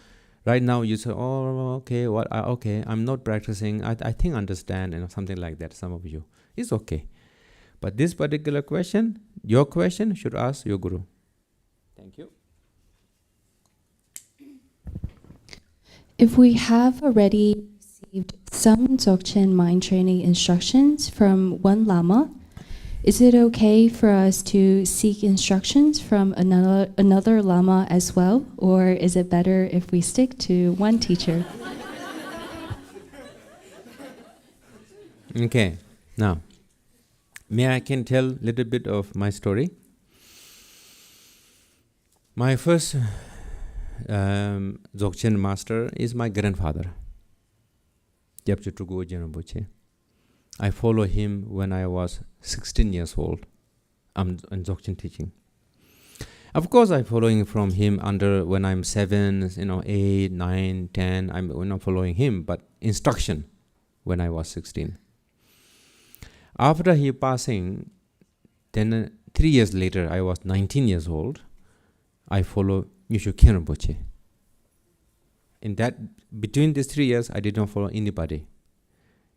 right now you say, oh, okay, okay, I'm not practicing. I think I understand, and something like that. Some of you, it's okay. But this particular question, your question, should ask your guru. Thank you. If we have already received some Dzogchen mind training instructions from one Lama, is it okay for us to seek instructions from another Lama as well? Or is it better if we stick to one teacher? Okay, now, may I can tell a little bit of my story? My first Dzogchen master is my grandfather, Gyabche Rinpoche. I follow him when I was 16 years old. I'm in Dzogchen teaching. Of course, I'm following from him when I'm 7, 8, 9, 10. I'm not following him, but instruction when I was 16. After he passing, then 3 years later, I was 19 years old. I follow Kyabgön Rinpoche. In that, between these 3 years, I did not follow anybody.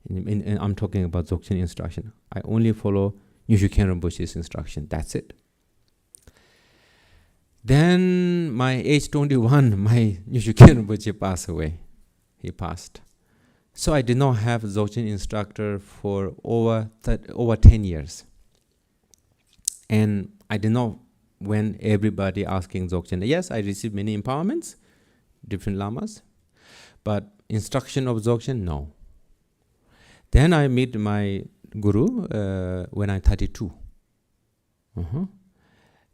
I'm talking about Dzogchen instruction. I only follow Kyabgön Rinpoche's instruction. That's it. Then, my age 21, my Kyabgön Rinpoche passed away. He passed. So I did not have Dzogchen instructor for over 10 years. And I did not, when everybody asking Dzogchen, yes, I received many empowerments, different lamas, but instruction of Dzogchen, no. Then I meet my guru when I'm 32.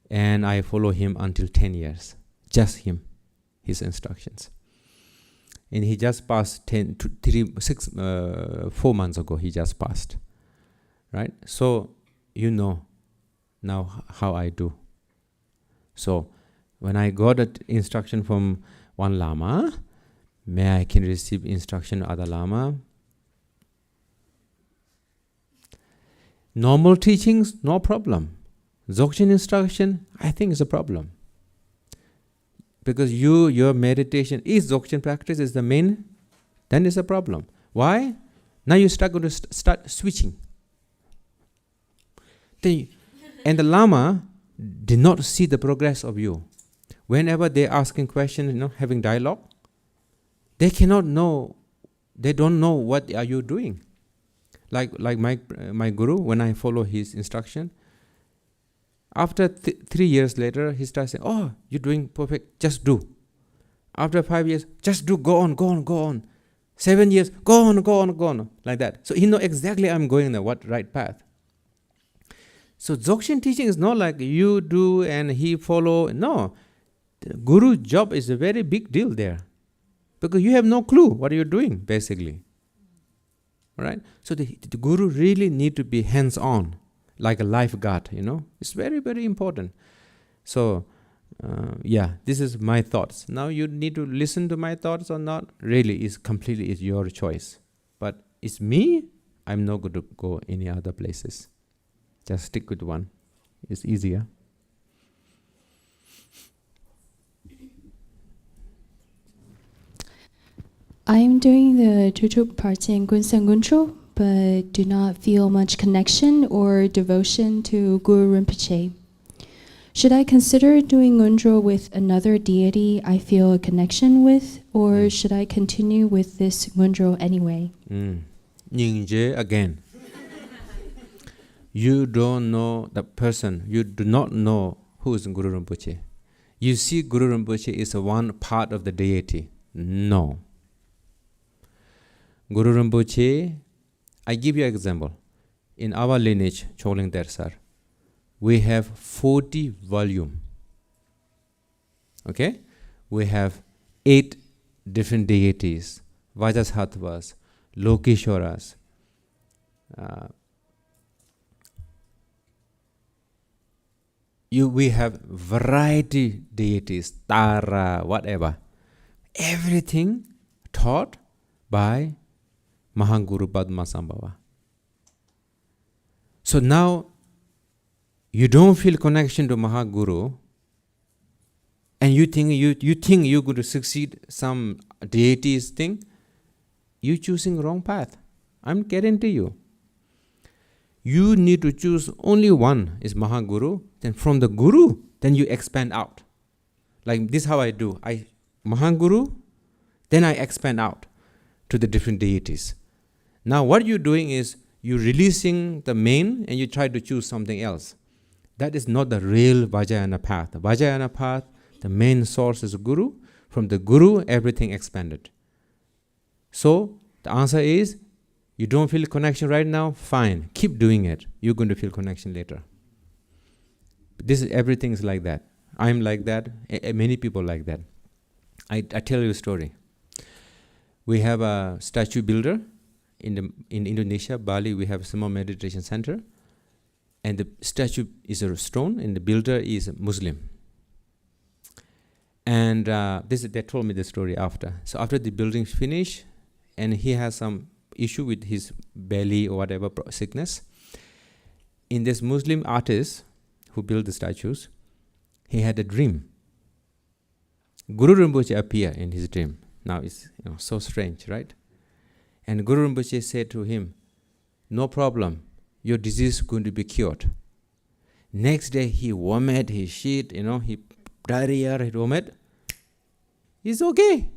And I follow him until 10 years. Just him, his instructions. And he just passed 4 months ago, he just passed. Right? So, you know now how I do. So, when I got an instruction from one Lama, may I can receive instruction other Lama. Normal teachings, no problem. Dzogchen instruction, I think is a problem. Because your meditation is Dzogchen practice is the main, then it's a problem. Why? Now you start going to start switching. And the Lama did not see the progress of you. Whenever they're asking questions, having dialogue, they cannot know, they don't know what are you doing. Like my guru, when I follow his instruction, after 3 years later, he starts saying, oh, you're doing perfect, just do. After 5 years, just do, go on. 7 years, go on, like that. So he knows exactly I'm going the right path. So Dzogchen teaching is not like you do and he follow. No, The Guru's job is a very big deal there. Because you have no clue what you're doing, basically. Alright? So the Guru really need to be hands-on, like a lifeguard, It's very, very important. So, this is my thoughts. Now you need to listen to my thoughts or not. Really, it's your choice. But it's me, I'm not going to go any other places. Just stick with one. It's easier. I'm doing the Tutuk party in Gunsan Guncho, but do not feel much connection or devotion to Guru Rinpoche. Should I consider doing Ngondro with another deity I feel a connection with, or should I continue with this Ngondro anyway? Nyingje again. You don't know the person. You do not know who is Guru Rinpoche. You see Guru Rinpoche is one part of the deity. No. Guru Rinpoche, I give you an example. In our lineage, Choling Dersar, we have 40 volumes. Okay? We have 8 different deities. Vajrasattva's, Lokeswaras, we have variety deities, Tara, whatever. Everything taught by Mahaguru Padmasambhava. So now you don't feel connection to Mahaguru, and you think you're going to succeed some deities thing. You're choosing wrong path. I'm guarantee you. You need to choose only one is Mahaguru. Then from the Guru, then you expand out. Like this, how I do. Mahaguru, then I expand out to the different deities. Now what you're doing is you're releasing the main and you try to choose something else. That is not the real Vajrayana path. The Vajrayana path, the main source is Guru. From the Guru, everything expanded. So the answer is, you don't feel connection right now? Fine. Keep doing it. You're going to feel connection later. Everything is like that. I'm like that. Many people like that. I tell you a story. We have a statue builder in Indonesia, Bali. We have a small meditation center, and the statue is a stone, and the builder is a Muslim. And they told me the story after. So after the building finished, and he has some issue with his belly or whatever sickness. In this Muslim artist who built the statues, he had a dream. Guru Rinpoche appeared in his dream. Now it's so strange, right? And Guru Rinpoche said to him, "No problem, your disease is going to be cured." Next day he vomit, he shit, he diarrhea, he vomit. He's okay.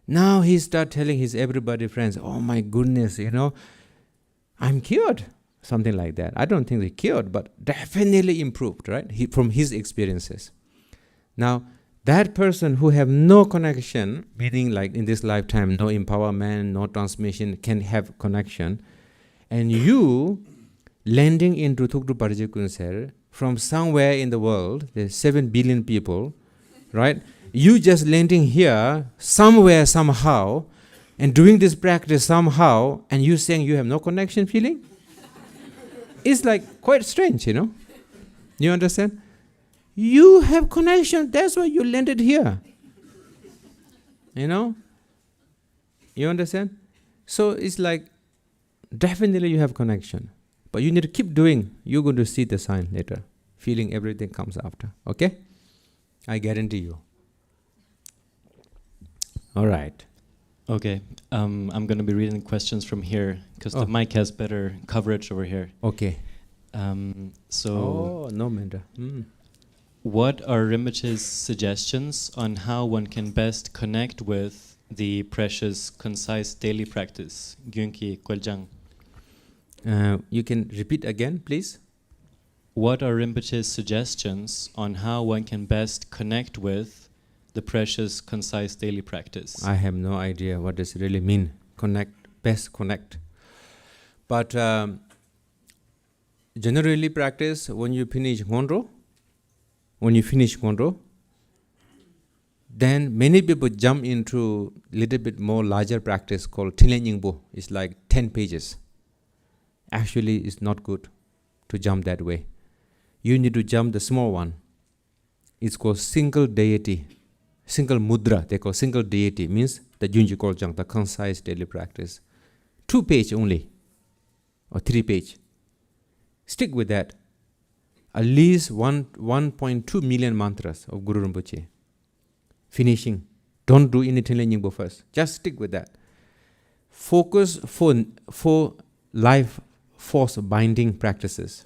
Now he start telling his everybody friends, "Oh my goodness, I'm cured." Something like that. I don't think they cured, but definitely improved, right? From his experiences. Now, that person who have no connection, meaning like in this lifetime, no empowerment, no transmission, can have connection. And you landing into Thukdu Parje Kunser from somewhere in the world, there's 7 billion people, right? You just landing here, somewhere, somehow, and doing this practice somehow, and you saying you have no connection feeling? It's like quite strange, You understand? You have connection, that's why you landed here. You understand? So it's like, definitely you have connection. But you need to keep doing. You're going to see the sign later. Feeling everything comes after. Okay? I guarantee you. All right. Okay. I'm going to be reading questions from here because the mic has better coverage over here. Okay. No matter. What are Rinpoche's suggestions on how one can best connect with the precious, concise daily practice? Gyunki Kweljang. You can repeat again, please. What are Rinpoche's suggestions on how one can best connect with the precious, concise daily practice? I have no idea what does it really mean. Best connect. But generally practice when you finish Ngondro, Then many people jump into little bit more larger practice called Tilen Yingbo. It's like 10 pages. Actually, it's not good to jump that way. You need to jump the small one. It's called single deity, single mudra. They call single deity, means the Junji Koljang, the concise daily practice. 2 page only, or 3 page. Stick with that. At least 1.2 million mantras of Guru Rinpoche. Finishing. Don't do any Tilen Yingbo first. Just stick with that. Focus for life force binding practices.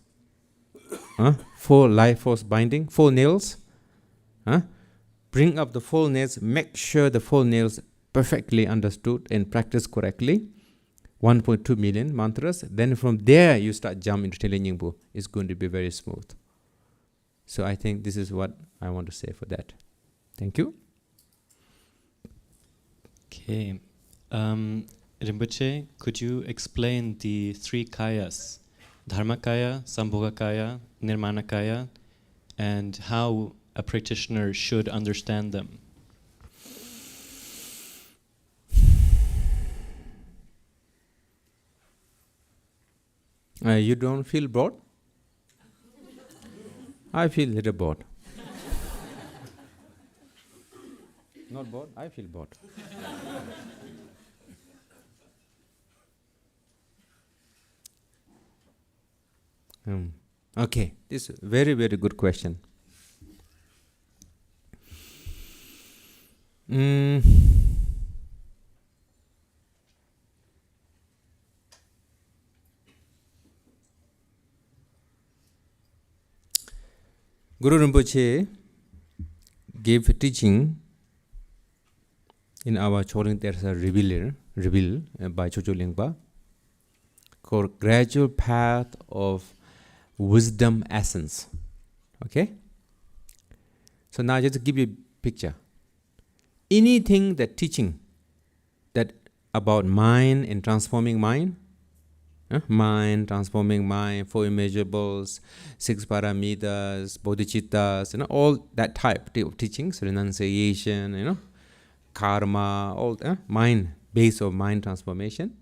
4 life force binding, 4 nails. Bring up the 4 nails. Make sure the 4 nails perfectly understood and practiced correctly. 1.2 million mantras. Then from there you start jump into Tilen Yingbo. It's going to be very smooth. So I think this is what I want to say for that. Thank you. Okay. Rinpoche, could you explain the 3 kayas, Dharmakaya, Sambhogakaya, Nirmanakaya, and how a practitioner should understand them? You don't feel bored? I feel a little bored. Not bored? I feel bored. Okay, this is a very, very good question. Guru Rinpoche gave a teaching in our Choling Tersa reveal by Chocho Lingpa called Gradual Path of Wisdom Essence. Okay? So now just to give you a picture. Anything that teaching that about mind and transforming mind, mind, transforming mind, 4 immeasurables, 6 paramitas, bodhicittas, all that type of teachings, renunciation, karma, all mind, base of mind transformation,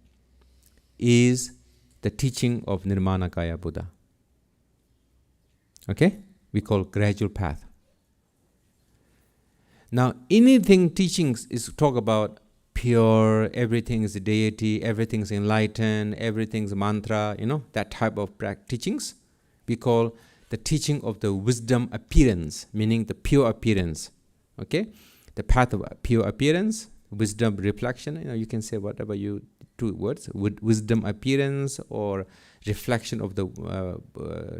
is the teaching of Nirmanakaya Buddha. Okay? We call gradual path. Now, anything teachings is talk about pure, everything is deity, everything is enlightened, everything is mantra, that type of teachings. We call the teaching of the wisdom appearance, meaning the pure appearance. Okay? The path of pure appearance, wisdom reflection, you can say whatever 2 words, wisdom appearance or reflection of the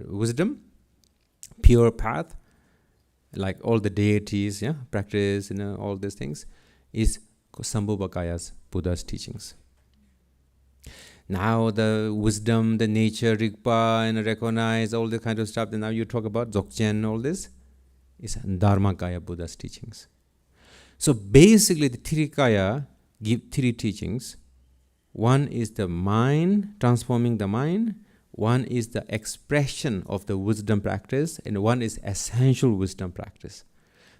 wisdom, pure path, like all the deities, practice, all these things, is Sambhogakaya's Buddha's teachings. Now the wisdom, the nature, Rigpa, and recognize all the kind of stuff that now you talk about, Dzogchen, all this, is Dharmakaya Buddha's teachings. So basically the Tirikaya give 3 teachings. One is the mind, transforming the mind. One is the expression of the wisdom practice, and one is essential wisdom practice.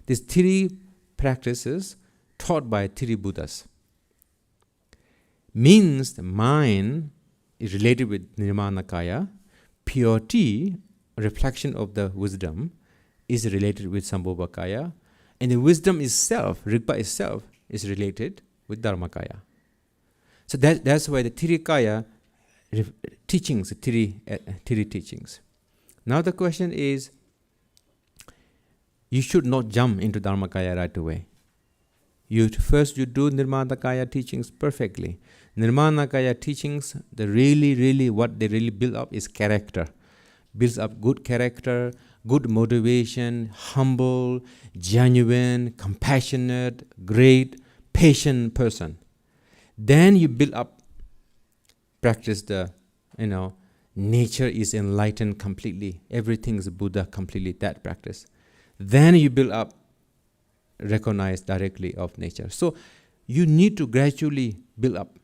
These 3 practices taught by 3 Buddhas means the mind is related with Nirmanakaya, purity, reflection of the wisdom, is related with Sambhogakaya, and the wisdom itself, Rigpa itself, is related with Dharmakaya. So that's why the Tirikaya teachings, 3 teachings. Now the question is, you should not jump into Dharmakaya right away. First you do Nirmanakaya teachings perfectly. Nirmanakaya teachings, what they really build up is character. Builds up good character, good motivation, humble, genuine, compassionate, great, patient person. Then you build up, practice the, nature is enlightened completely. Everything is Buddha completely, that practice. Then you build up, recognize directly of nature. So you need to gradually build up.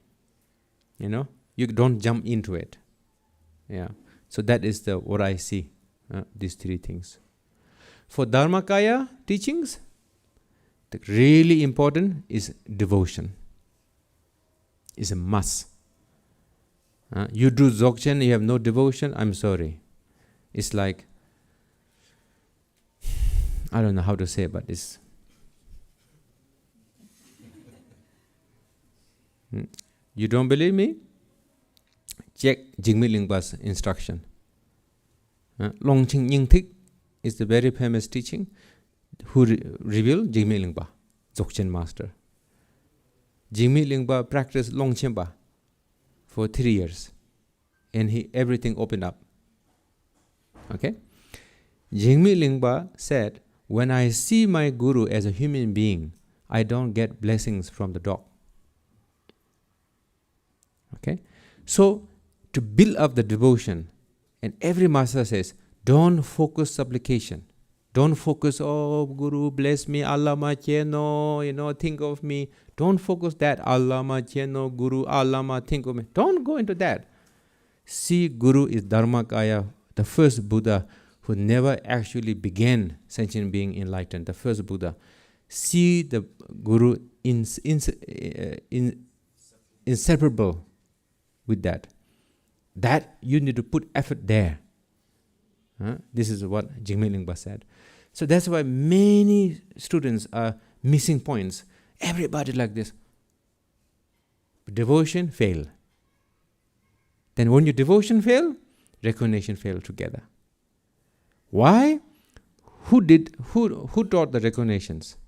You don't jump into it. Yeah. So that is what I see, these 3 things. For Dharmakaya teachings, The really important is devotion. It's a must. You do Dzogchen, you have no devotion, I'm sorry. It's like, I don't know how to say, but it's... You don't believe me? Check Jigme Lingpa's instruction. Longchen Nyingtik is the very famous teaching who revealed Jigme Lingpa, Dzogchen master. Jigme Lingpa practiced Longchenpa for 3 years, and everything opened up. Okay? Jigme Lingpa said, when I see my guru as a human being, I don't get blessings from the dog. Okay? So, to build up the devotion, and every master says, don't focus supplication. Don't focus, oh, Guru, bless me, Allah ma cheno, think of me. Don't focus that, Allah ma cheno, Guru, Allah ma, think of me. Don't go into that. See, Guru is Dharmakaya, the first Buddha who never actually began sentient being enlightened, the first Buddha. See the Guru inseparable with that. That you need to put effort there. This is what Jigme Lingpa said. So that's why many students are missing points. Everybody like this. Devotion fail. Then when your devotion fail, recognition fail together. Why? Who taught the recognitions?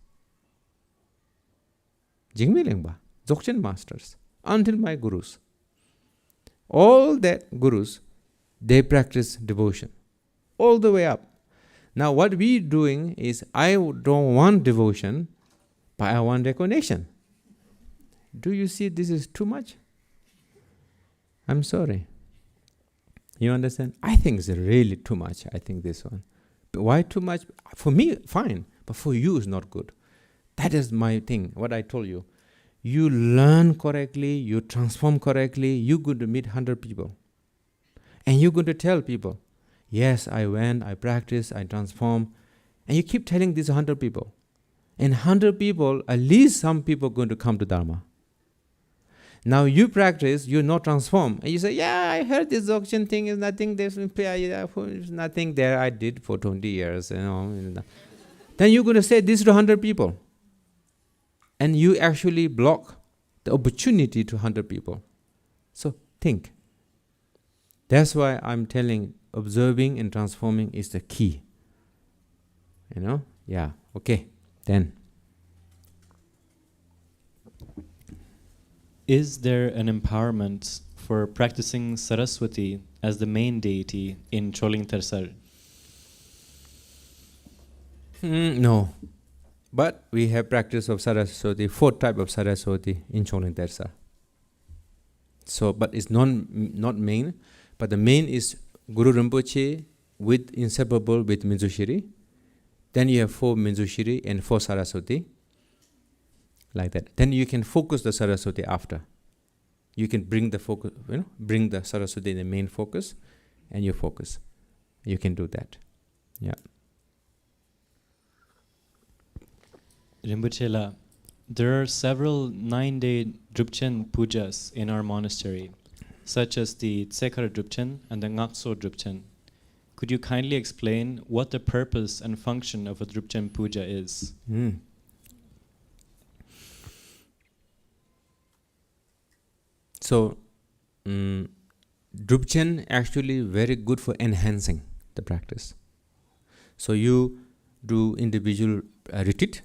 Jigme Lingpa, Dzogchen masters, until my gurus. All that gurus, they practice devotion all the way up. Now what we doing is, I don't want devotion, but I want recognition. Do you see this is too much? I'm sorry. You understand? I think it's really too much. I think this one. But why too much? For me, fine. But for you, it's not good. That is my thing, what I told you. You learn correctly, you transform correctly, you're going to meet 100 people. And you're going to tell people, yes, I went, I practiced, I transformed. And you keep telling these 100 people. And 100 people, at least some people are going to come to Dharma. Now you practice, you're not transformed. And you say, yeah, I heard this Dzogchen thing is nothing, there's nothing there I did for 20 years. Then you're going to say this to 100 people. And you actually block the opportunity to 100 people. So think. That's why I'm telling, observing and transforming is the key. Yeah, okay, then. Is there an empowerment for practicing Saraswati as the main deity in Choling Tersar? No. But we have practice of Saraswati, 4 types of Saraswati in Choling Tersar. So, but it's not main. But the main is Guru Rinpoche with inseparable with Minzushiri. Then you have 4 Minzushiri and 4 Saraswati. Like that. Then you can focus the Saraswati after. You can bring the focus, bring the Saraswati in the main focus, and you focus. You can do that. Yeah. Rinpoche, there are several 9-day Drupchen pujas in our monastery, such as the Tsekar Drupchen and the Ngakso Drupchen. Could you kindly explain what the purpose and function of a Drupchen puja is? So, Drupchen actually very good for enhancing the practice. So you do individual retreat,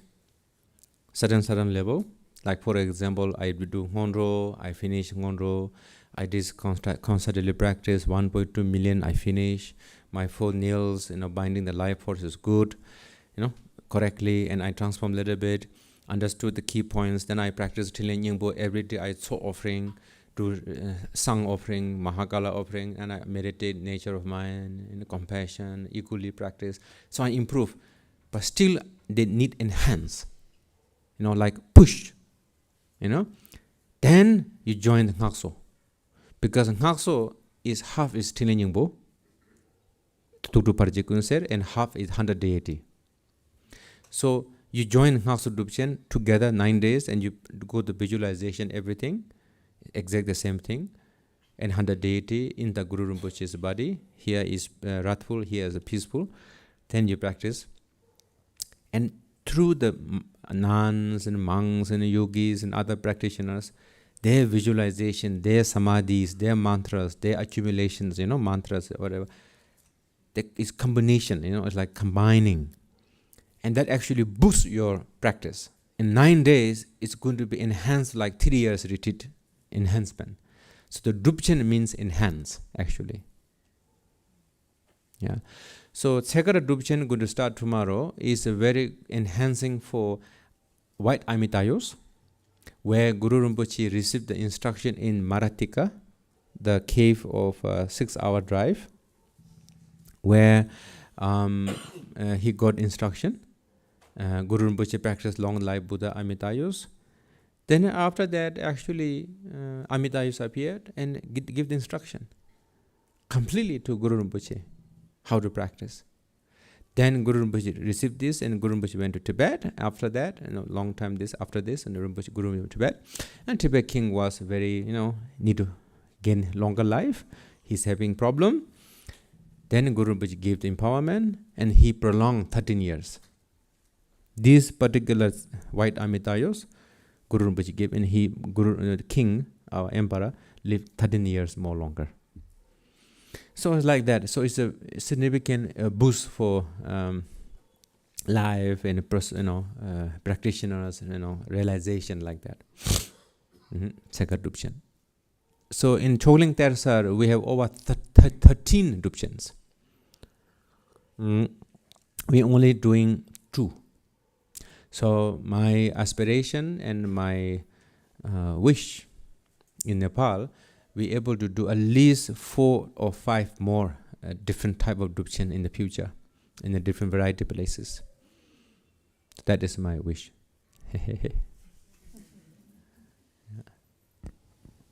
certain level. Like for example, I do Ngonro, I finish Ngonro. I did constantly practice 1.2 million. I finish my 4 nails. Binding the life force is good, correctly, and I transform a little bit. Understood the key points. Then I practice Tilen Nyingbo every day. I so offering, do sang offering, Mahakala offering, and I meditate nature of mind, compassion, equally practice. So I improve, but still they need enhance. Like push. Then you join the Ngakso. Because Ngakso is half is Tilen Nyingbo, Tuktu Parjikun Ser, and half is 100 deity. So You join Ngakso Drupchen together 9 days and you go to visualization, everything, exact the same thing. And 100 deity in the Guru Rinpoche's body. Here is wrathful, here is peaceful. Then you practice. And through the nuns and monks and yogis and other practitioners, their visualization, their samadhis, their mantras, their accumulations, mantras, whatever, it's combination, it's like combining. And that actually boosts your practice. In 9 days, it's going to be enhanced like 3 years retreat enhancement. So the Drupchen means enhance, actually. Yeah. So Tsekara Drupchen going to start tomorrow is a very enhancing for White Amitayos, where Guru Rinpoche received the instruction in Maratika, the cave of 6-hour drive, where he got instruction. Guru Rinpoche practiced long life Buddha Amitayos. Then after that, actually, Amitayos appeared and give the instruction completely to Guru Rinpoche, how to practice. Then Guru Rinpoche received this, and Guru Rinpoche went to Tibet. After that, long time after this, and Guru went to Tibet. And Tibet king was very, need to gain longer life. He's having problem. Then Guru Rinpoche gave the empowerment, and he prolonged 13 years. These particular White Amitayos, Guru Rinpoche gave, and the king, our emperor, lived 13 years more longer. So it's like that. So it's a significant boost for life and practitioners, realization like that. Second Drupchen. So in Choling Tersar, we have over 13 Drupchens. We're only doing 2. So my aspiration and my wish in Nepal, we're able to do at least 4 or 5 more different type of Drupchen in the future, in a different variety of places. That is my wish.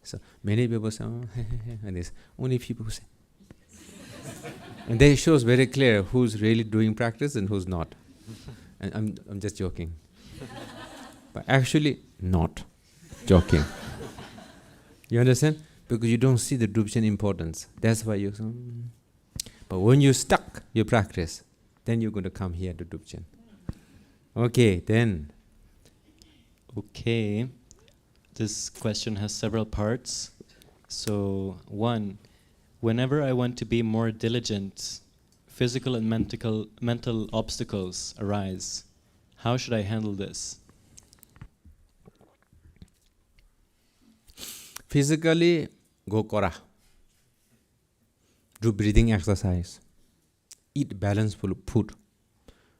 So many people say, and this. Only people say. And that shows very clear who's really doing practice and who's not. And I'm just joking. But actually, not joking. You understand? Because you don't see the Drupchen importance. That's why you... But when you're stuck, you practice, then you're going to come here to Drupchen. Okay, then. Okay. This question has several parts. So, 1, whenever I want to be more diligent, physical and mental obstacles arise. How should I handle this? Physically, go kora. Do breathing exercise. Eat balanced food.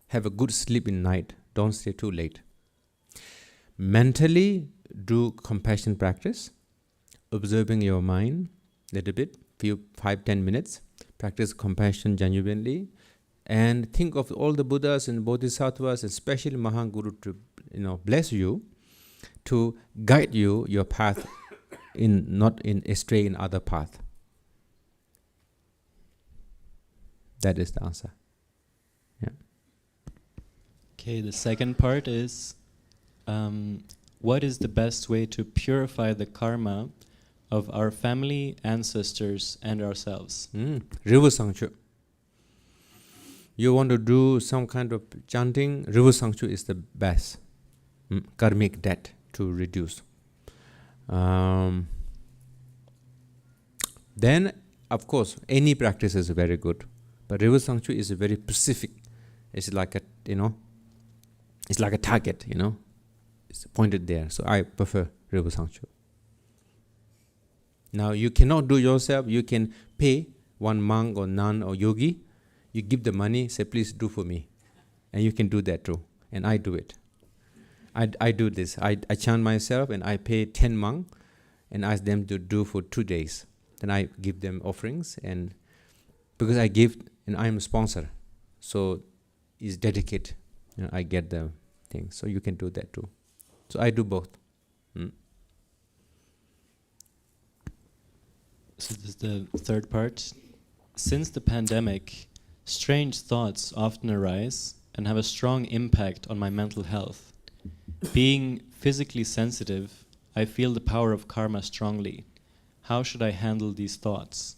Have a good sleep in night. Don't stay too late. Mentally, do compassion practice. Observing your mind a little bit, 5-10 minutes. Practice compassion genuinely. And think of all the Buddhas and Bodhisattvas, especially Mahaguru, to bless you, to guide you your path, not in astray in other path. That is the answer. Yeah. Okay, the second part is, what is the best way to purify the karma of our family, ancestors, and ourselves? River Sangchu. You want to do some kind of chanting, River Sangchu is the best. Karmic debt to reduce. Then, of course, any practice is very good. But River Sangchu is very specific. It's like it's like a target, It's pointed there. So I prefer River Sangchu. Now, you cannot do yourself. You can pay one monk or nun or yogi. You give the money, say, please do for me. And you can do that too. And I do it. I do this. I chant myself and I pay 10 monks and ask them to do for 2 days. Then I give them offerings, and because I give, and I'm a sponsor, so it's dedicated. I get the thing. So you can do that too. So I do both. So this is the third part. Since the pandemic, strange thoughts often arise, and have a strong impact on my mental health. Being physically sensitive, I feel the power of karma strongly. How should I handle these thoughts?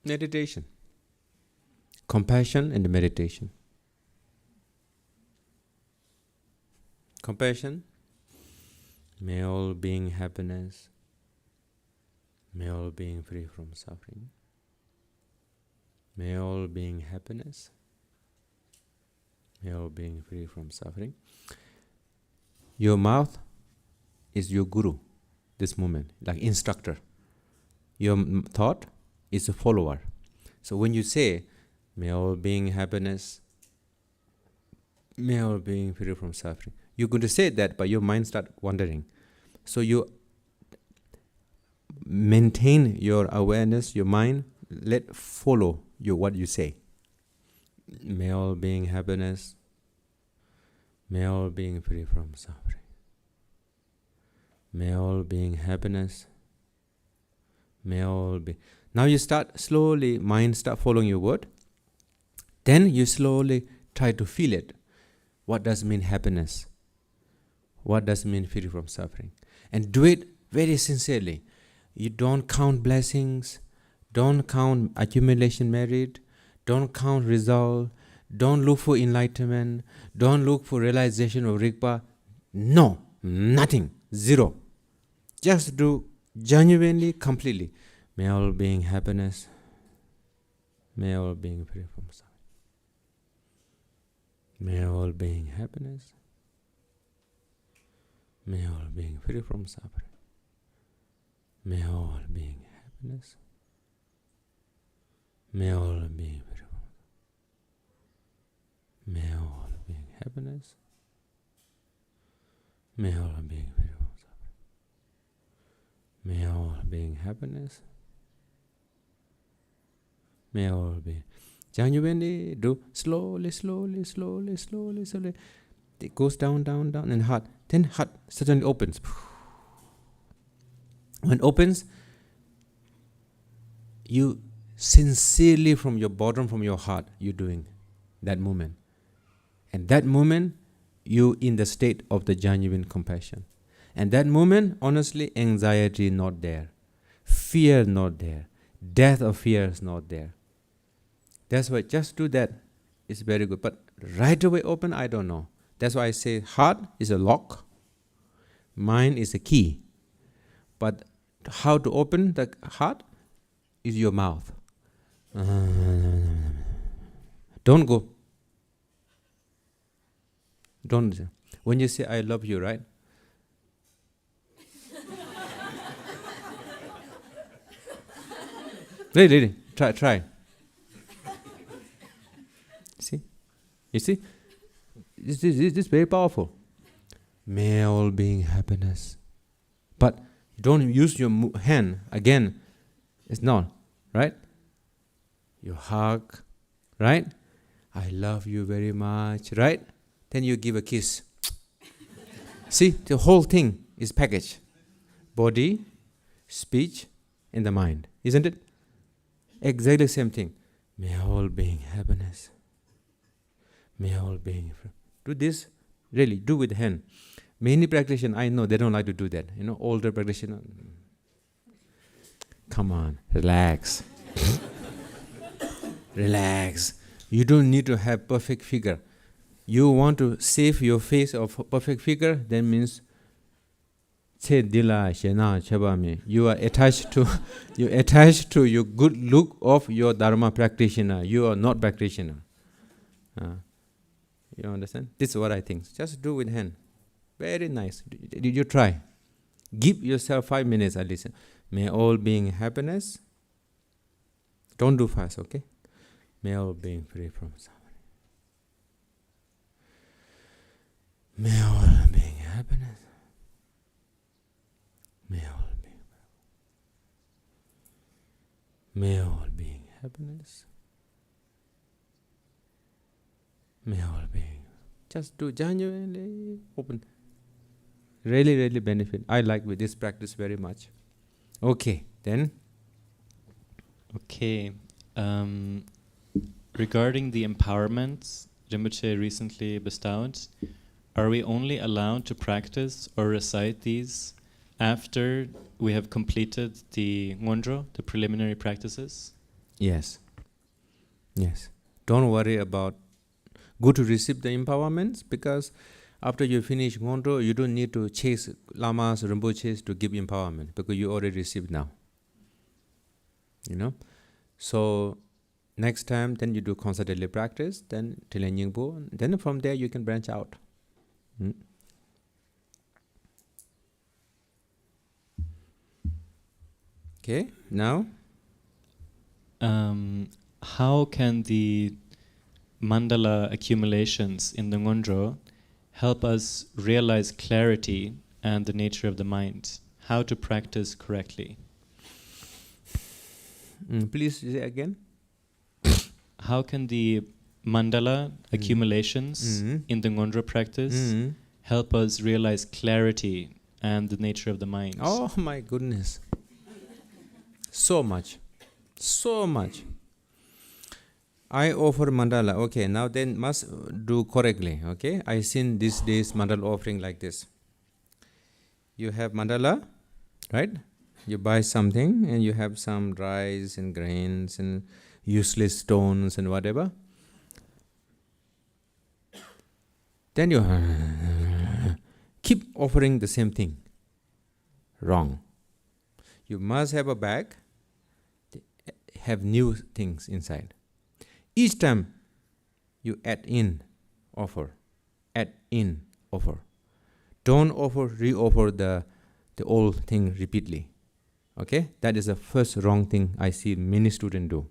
Meditation. Compassion and meditation. Compassion. May all being happiness. May all being free from suffering. May all being happiness. May all being free from suffering. Your mouth is your guru, this moment, like instructor. Your thought is a follower. So when you say, may all being happiness, may all being free from suffering, you're going to say that, but your mind start wandering. So you maintain your awareness, your mind, let follow what you say. May all being happiness, may all being free from suffering. May all being happiness, may all be. Now you start slowly, mind start following your word. Then you slowly try to feel it. What does mean happiness? What does mean free from suffering? And do it very sincerely. You don't count blessings, don't count accumulation merit, don't count result, don't look for enlightenment, don't look for realization of Rigpa. No, nothing, zero. Just do genuinely, completely. May all being happiness, may all being free from suffering. May all being happiness, may all being free from suffering. May all being happiness, may all being free from suffering. May all being happiness, may all being free from suffering. May all being happiness, may all be. Genuinely do slowly, slowly, slowly, slowly, slowly. It goes down, down, down, and heart. Then heart suddenly opens. When it opens, you sincerely from your bottom, from your heart, you're doing that moment. And that moment, you in the state of the genuine compassion. And that moment, honestly, anxiety not there. Fear not there. Death of fear is not there. That's why just do that. It's very good. But right away open, I don't know. That's why I say heart is a lock. Mind is a key. But how to open the heart is your mouth. Don't go. Don't. When you say, I love you, right? Really, try. See? You see? This is very powerful. May all being happiness. But don't use your hand again. It's not, right? You hug, right? I love you very much, right? Then you give a kiss. See, the whole thing is packaged. Body, speech, and the mind. Isn't it? Exactly the same thing. May all being happiness. May all being. Do this, really, do with hand. Many practitioners, I know, they don't like to do that. Older practitioners. Come on, relax. Relax. You don't need to have perfect figure. You want to save your face of perfect figure, that means you are attached to your good look of your Dharma practitioner. You are not practitioner. You understand? This is what I think. Just do with hand. Very nice. Did you try? Give yourself 5 minutes at least. May all being happiness. Don't do fast, okay? May all being free from suffering. May all being happiness. May all being. May all being happiness. May all being. Just do genuinely open. Really, really benefit. I like with this practice very much. Okay, then. Okay. Regarding the empowerments Rinpoche recently bestowed, are we only allowed to practice or recite these after we have completed the ngondro, the preliminary practices? Yes. Yes. Don't worry about go to receive the empowerments, because after you finish ngondro, you don't need to chase lamas, rinpoches to give empowerment, because you already received now. So next time, then you do constant daily practice, then Tilen Nyingpo, then from there you can branch out. Okay, now? How can the mandala accumulations in the ngondro help us realize clarity and the nature of the mind? How to practice correctly? Please say again. How can the mandala accumulations in the ngondro practice help us realize clarity and the nature of the mind? Oh my goodness. So much. So much. I offer mandala. Okay, now then must do correctly. Okay, I seen these days mandala offering like this. You have mandala, right? You buy something and you have some rice and grains and useless stones and whatever. Then you keep offering the same thing. Wrong. You must have a bag, have new things inside. Each time you add in, offer. Add in, offer. Don't offer, re-offer the old thing repeatedly. Okay? That is the first wrong thing I see many students do.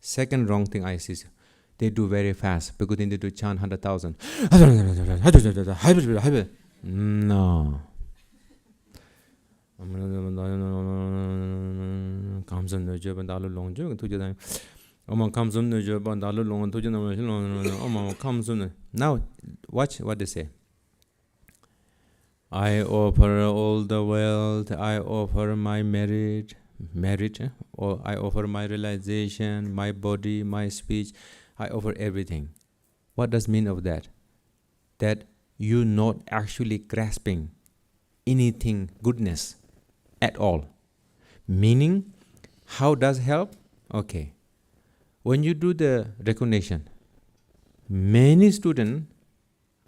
Second wrong thing I see, they do very fast because they need to chant 100,000. No. Now, watch what they say. I offer all the wealth, I offer my merit, or I offer my realization, my body, my speech, I offer everything. What does mean of that? That you're not actually grasping anything goodness at all. Meaning, how does help? Okay. When you do the recognition, many students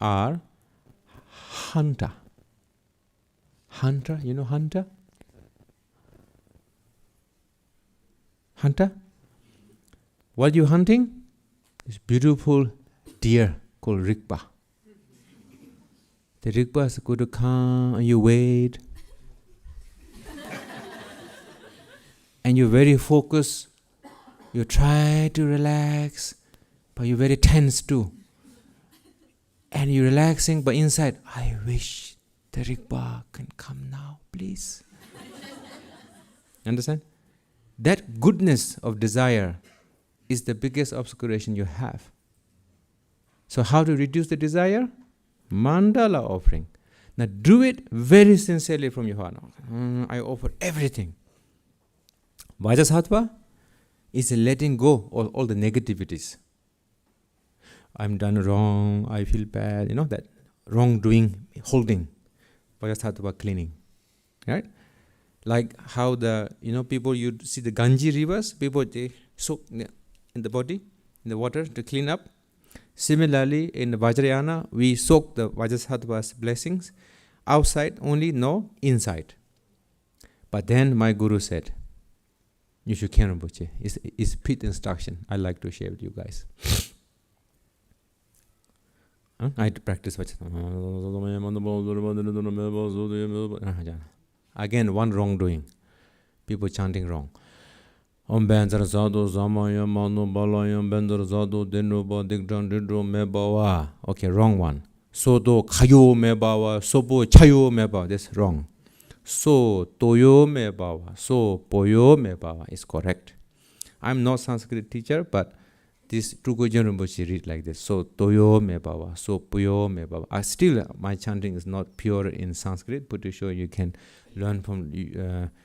are hunter. Hunter, you know hunter? Hunter? What you hunting? This beautiful deer called Rigpa. The Rigpa is going to come and you wait. And you're very focused. You try to relax, but you're very tense too. And you're relaxing, but inside, I wish the Rigpa can come now, please. Understand? That goodness of desire is the biggest obscuration you have. So how to reduce the desire? Mandala offering. Now do it very sincerely from your heart. I offer everything. Vajrasattva is letting go of all the negativities. I'm done wrong, I feel bad, that wrongdoing, holding. Vajrasattva cleaning. Right? Like how people, you see the Ganges rivers, people, they soak in the body, in the water to clean up. Similarly, in the Vajrayana, we soak the Vajrasattva's blessings outside only, no inside. But then my guru said, you should care Rinpoche. It's pit instruction. I like to share with you guys. I had to practice. Again, one wrongdoing. People chanting wrong. Okay, wrong one. Sodo kayo mebawa, sobo chayo mebawa. That's wrong. So toyo mebawa, so poyo mebawa is correct. I'm not Sanskrit teacher, but this Trukhojen Rinpoche read like this. So toyo me baba, so puyo me baba. Still, my chanting is not pure in Sanskrit, but to show you can learn from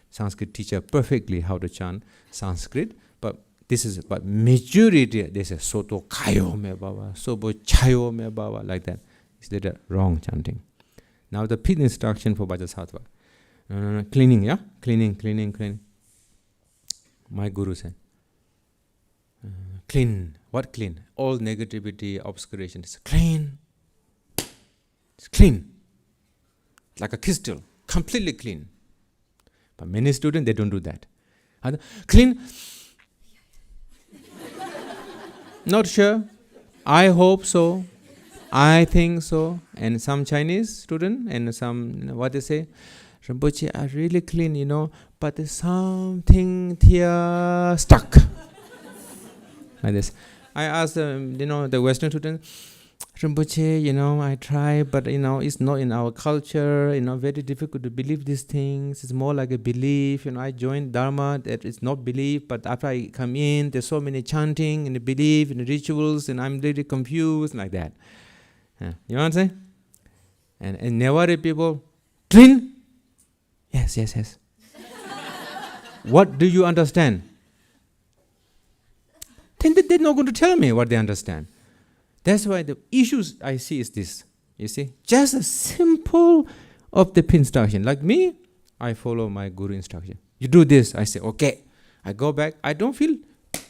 Sanskrit teacher perfectly how to chant Sanskrit. But majority, they say soto kayo me baba, sobo chayo me baba, like that. Is that a wrong chanting? Now the pit instruction for Vajrasattva. Cleaning, yeah? Cleaning. My guru said, clean. What clean? All negativity, obscuration. It's clean. It's clean. Like a crystal. Completely clean. But many students, they don't do that. Clean. Not sure. I hope so. I think so. And some Chinese student and some, what they say? Rinpoche, I really clean, but there's something here stuck. Like this. I asked, the Western student, Rinpoche, I try, but, it's not in our culture, very difficult to believe these things. It's more like a belief. I joined Dharma, that it's not belief, but after I come in, there's so many chanting and belief and rituals, and I'm really confused, like that. You know what I'm saying? And Newari people, clean? Yes. What do you understand? Then they're not going to tell me what they understand. That's why the issues I see is this. You see? Just a simple of the instruction. Like me, I follow my guru instruction. You do this, I say, okay. I go back. I don't feel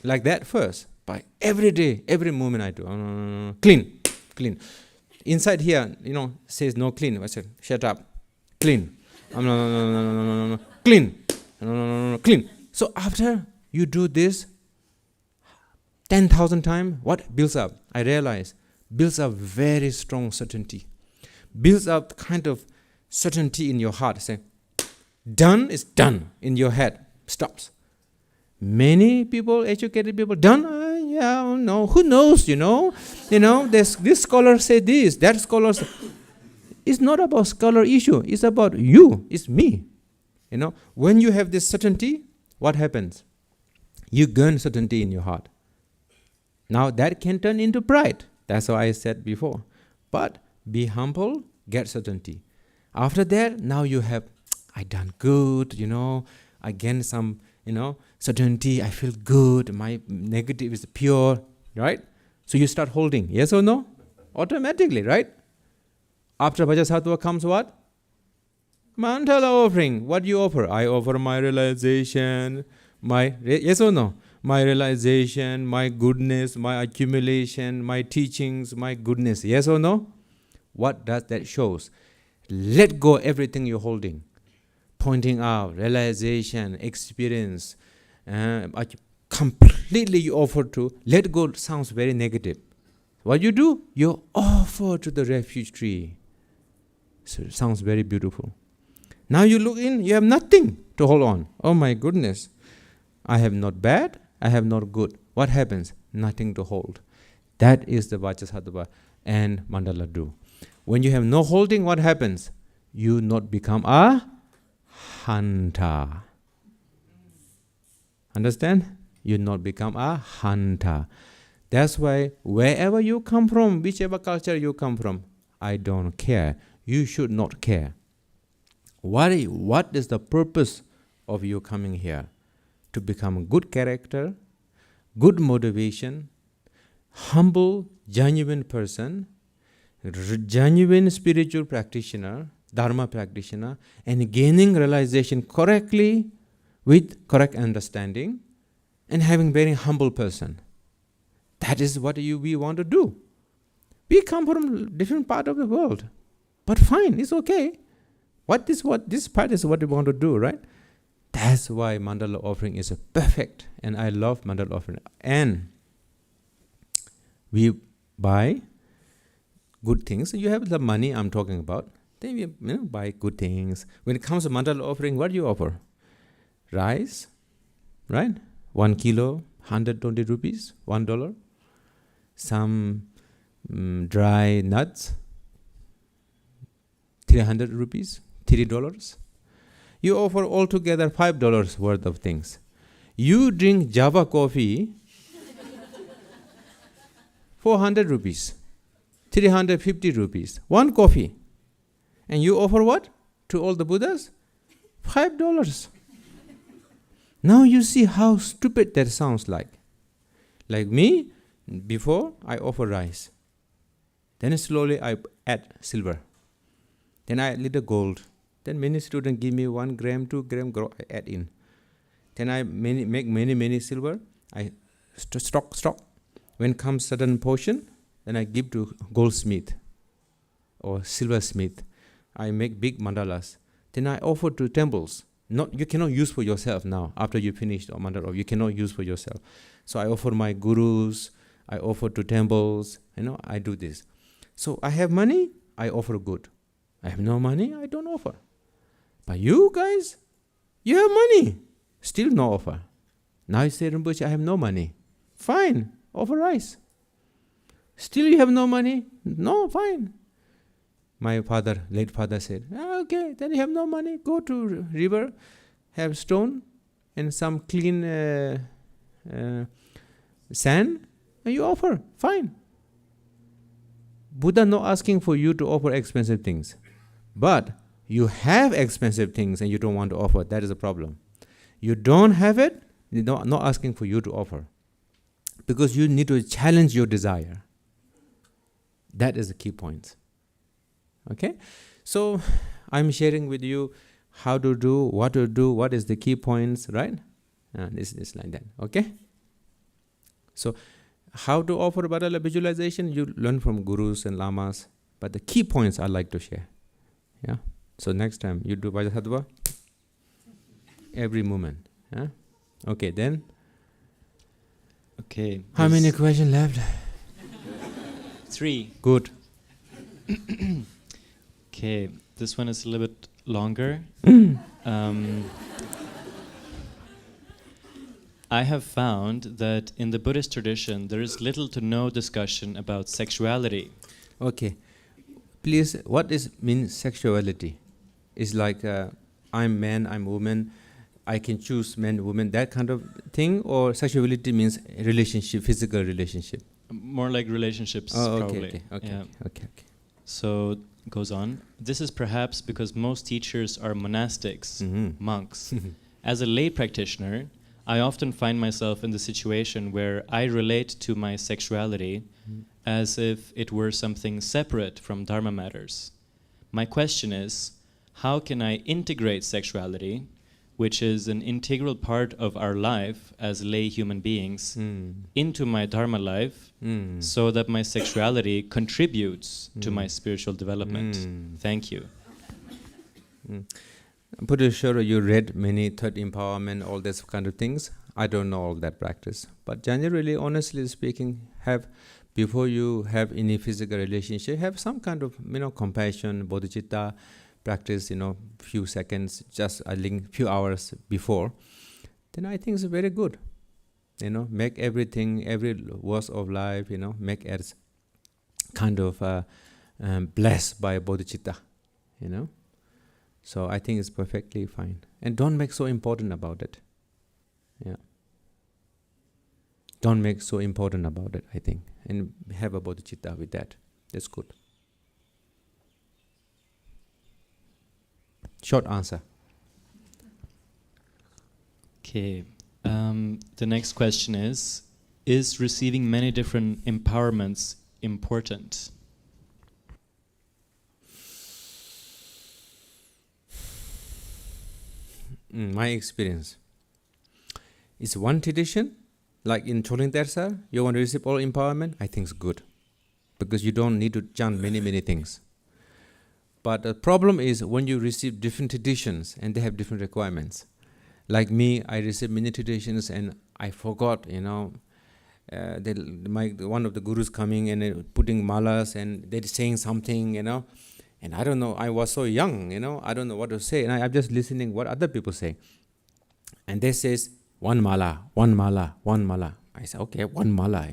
like that first. But every day, every moment I do. Clean. Inside here, says no clean. I said, shut up. Clean. No. Clean. No. Clean. So after you do this 10,000 times, what builds up? I realize builds up very strong certainty. Builds up kind of certainty in your heart. Say, done is done in your head. Stops. Many people, educated people, done? No. Who knows, this scholar said this, that scholar said. It's not about scholar issue. It's about you. It's me. When you have this certainty, what happens? You gain certainty in your heart. Now that can turn into pride. That's what I said before. But be humble, get certainty. After that, now you have, I done good, I gain some, certainty, I feel good, my negative is pure, right? So you start holding, yes or no? Automatically, right? After Vajrasattva comes what? Mandala offering. What do you offer? I offer my realization, yes or no? My realization, my goodness, my accumulation, my teachings, my goodness. Yes or no? What does that shows? Let go everything you're holding. Pointing out, realization, experience. Completely you offer to. Let go sounds very negative. What you do? You offer to the refuge tree. So it sounds very beautiful. Now you look in, you have nothing to hold on. Oh my goodness. I have not bad, I have not good. What happens? Nothing to hold. That is the Vajrasattva and Mandala do. When you have no holding, what happens? You not become a hunter. Understand? You not become a hunter. That's why wherever you come from, whichever culture you come from, I don't care. You should not care. What is the purpose of you coming here? To become a good character, good motivation, humble, genuine person, genuine spiritual practitioner, Dharma practitioner, and gaining realization correctly with correct understanding, and having very humble person. That is what we want to do. We come from different part of the world, but fine, it's okay. This part is what we want to do, right? That's why mandala offering is perfect, and I love mandala offering. And we buy good things. You have the money I'm talking about. Then we buy good things. When it comes to mandala offering, what do you offer? Rice, right? 1 kilo, 120 rupees, $1. Some dry nuts, 300 rupees, $3. You offer altogether $5 worth of things. You drink Java coffee 400 rupees, 350 rupees, one coffee. And you offer what to all the Buddhas? $5. Now you see how stupid that sounds like. Like me, before I offer rice. Then slowly I add silver. Then I add little gold. Then many students give me 1 gram, 2 gram, I add in. Then I make many silver. I stock. When comes certain portion, then I give to goldsmith or silversmith. I make big mandalas. Then I offer to temples. You cannot use for yourself now. After you finish the mandala, you cannot use for yourself. So I offer my gurus. I offer to temples. I do this. So I have money, I offer good. I have no money, I don't offer. But you guys, you have money, still no offer. Now you say, Rinpoche, I have no money. Fine, offer rice. Still you have no money? No, fine. My late father said, okay, then you have no money, go to river, have stone and some clean sand, and you offer, fine. Buddha not asking for you to offer expensive things. But you have expensive things and you don't want to offer, that is a problem. You don't have it, not asking for you to offer. Because you need to challenge your desire. That is the key point. Okay? So, I'm sharing with you how to do, what is the key points, right? This is like that, okay? So, how to offer Badala visualization, you learn from gurus and lamas. But the key points I like to share. Yeah. So next time you do Vajrasattva every moment. Yeah? Okay, then. Okay. How many questions left? 3. Good. Okay, this one is a little bit longer. I have found that in the Buddhist tradition there is little to no discussion about sexuality. Okay. Please, what means sexuality? It's like I'm man, I'm woman, I can choose man, woman, that kind of thing? Or sexuality means relationship, physical relationship? More like relationships, probably. Okay. So, goes on. This is perhaps because most teachers are monastics, monks. As a lay practitioner, I often find myself in the situation where I relate to my sexuality as if it were something separate from Dharma matters. My question is, how can I integrate sexuality, which is an integral part of our life as lay human beings, into my Dharma life, so that my sexuality contributes to my spiritual development? Thank you. I'm pretty sure you read many third empowerment, all this kind of things. I don't know all that practice. But generally, honestly speaking, before you have any physical relationship, have some kind of compassion, bodhicitta practice, few seconds, just a few hours before. Then I think it's very good. Make everything, every verse of life, make as kind of blessed by bodhicitta, So I think it's perfectly fine. And don't make so important about it. Yeah. Don't make so important about it, I think. And have a bodhicitta with that. That's good. Short answer. Okay. The next question is receiving many different empowerments important? My experience. It's one tradition, like in Choling Tersar, you want to receive all empowerment, I think it's good. Because you don't need to chant many things. But the problem is when you receive different traditions and they have different requirements. Like me, I received many traditions and I forgot, one of the gurus coming and putting malas and they're saying something, and I don't know, I was so young, I don't know what to say, and I'm just listening what other people say. And they says, one mala. I said, okay, one mala,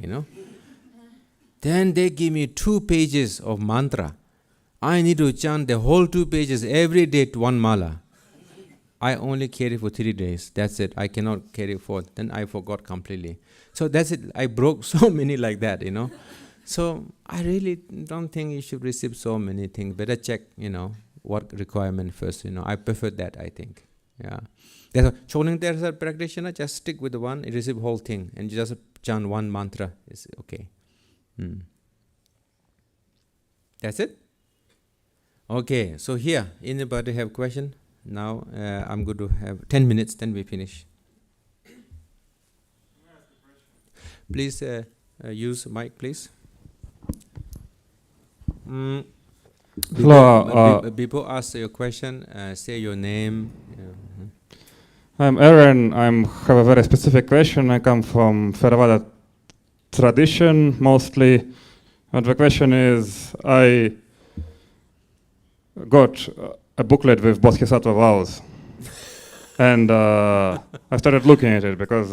Then they give me 2 pages of mantra. I need to chant the whole 2 pages every day to one mala. I only carry for 3 days. That's it. I cannot carry forth. Then I forgot completely. So that's it. I broke so many like that, So I really don't think you should receive so many things. Better check, what requirement first. I prefer that, I think. Yeah. There's a practitioner, just stick with the one, you receive whole thing, and just chant one mantra. It's okay. That's it? Okay, so here, anybody have question? Now I'm going to have 10 minutes, then we finish. Please use mic, please. Hello. Before ask your question, say your name. I'm Aaron. I have a very specific question. I come from Theravada tradition mostly. And the question is, I got a booklet with Bodhisattva vows. And I started looking at it because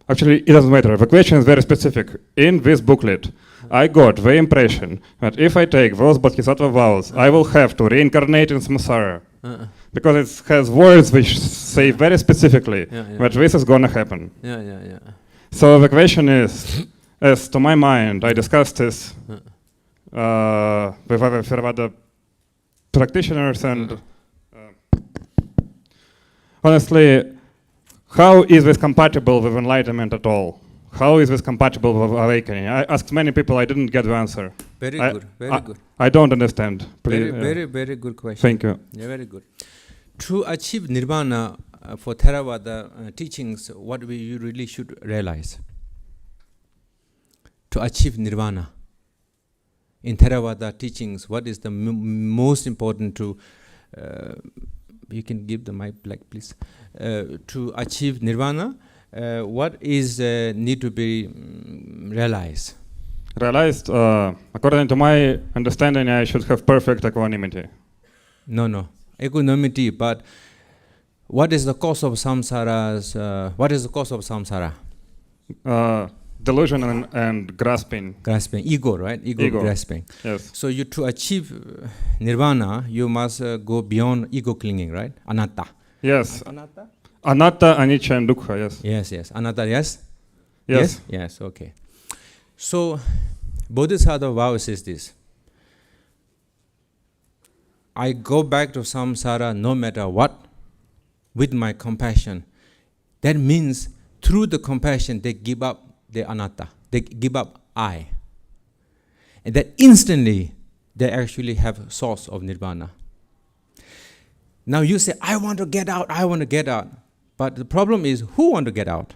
actually, it doesn't matter. The question is very specific. In this booklet, I got the impression that if I take those Bodhisattva vows, I will have to reincarnate in Samsara. Because it has words which say very specifically that this is going to happen. So the question is, as to my mind, I discussed this with other Theravada practitioners, and honestly, how is this compatible with enlightenment at all? How is this compatible with awakening? I asked many people, I didn't get the answer. Very good. I don't understand. Please. Very good question. Thank you. Yeah, very good. To achieve nirvana for Theravada teachings, what you really should realize. To achieve nirvana in Theravada teachings, what is the most important to you can give the mic back, please. To achieve nirvana, what is need to be realized? Realized, according to my understanding, I should have perfect equanimity. No. Equanimity, but what is the cause of samsaras? What is the cause of samsara? Delusion and grasping. Grasping, ego, right? Ego. Grasping. Yes. So to achieve nirvana, you must go beyond ego clinging, right? Anatta. Yes. Anatta? Anatta, anicca, and dukkha, yes. Yes. Anatta, yes? Yes. Yes, okay. So, Bodhisattva vow says this. I go back to samsara no matter what with my compassion. That means through the compassion they give up their anatta. They give up I. And that instantly they actually have source of nirvana. Now you say, I want to get out. But the problem is, who want to get out?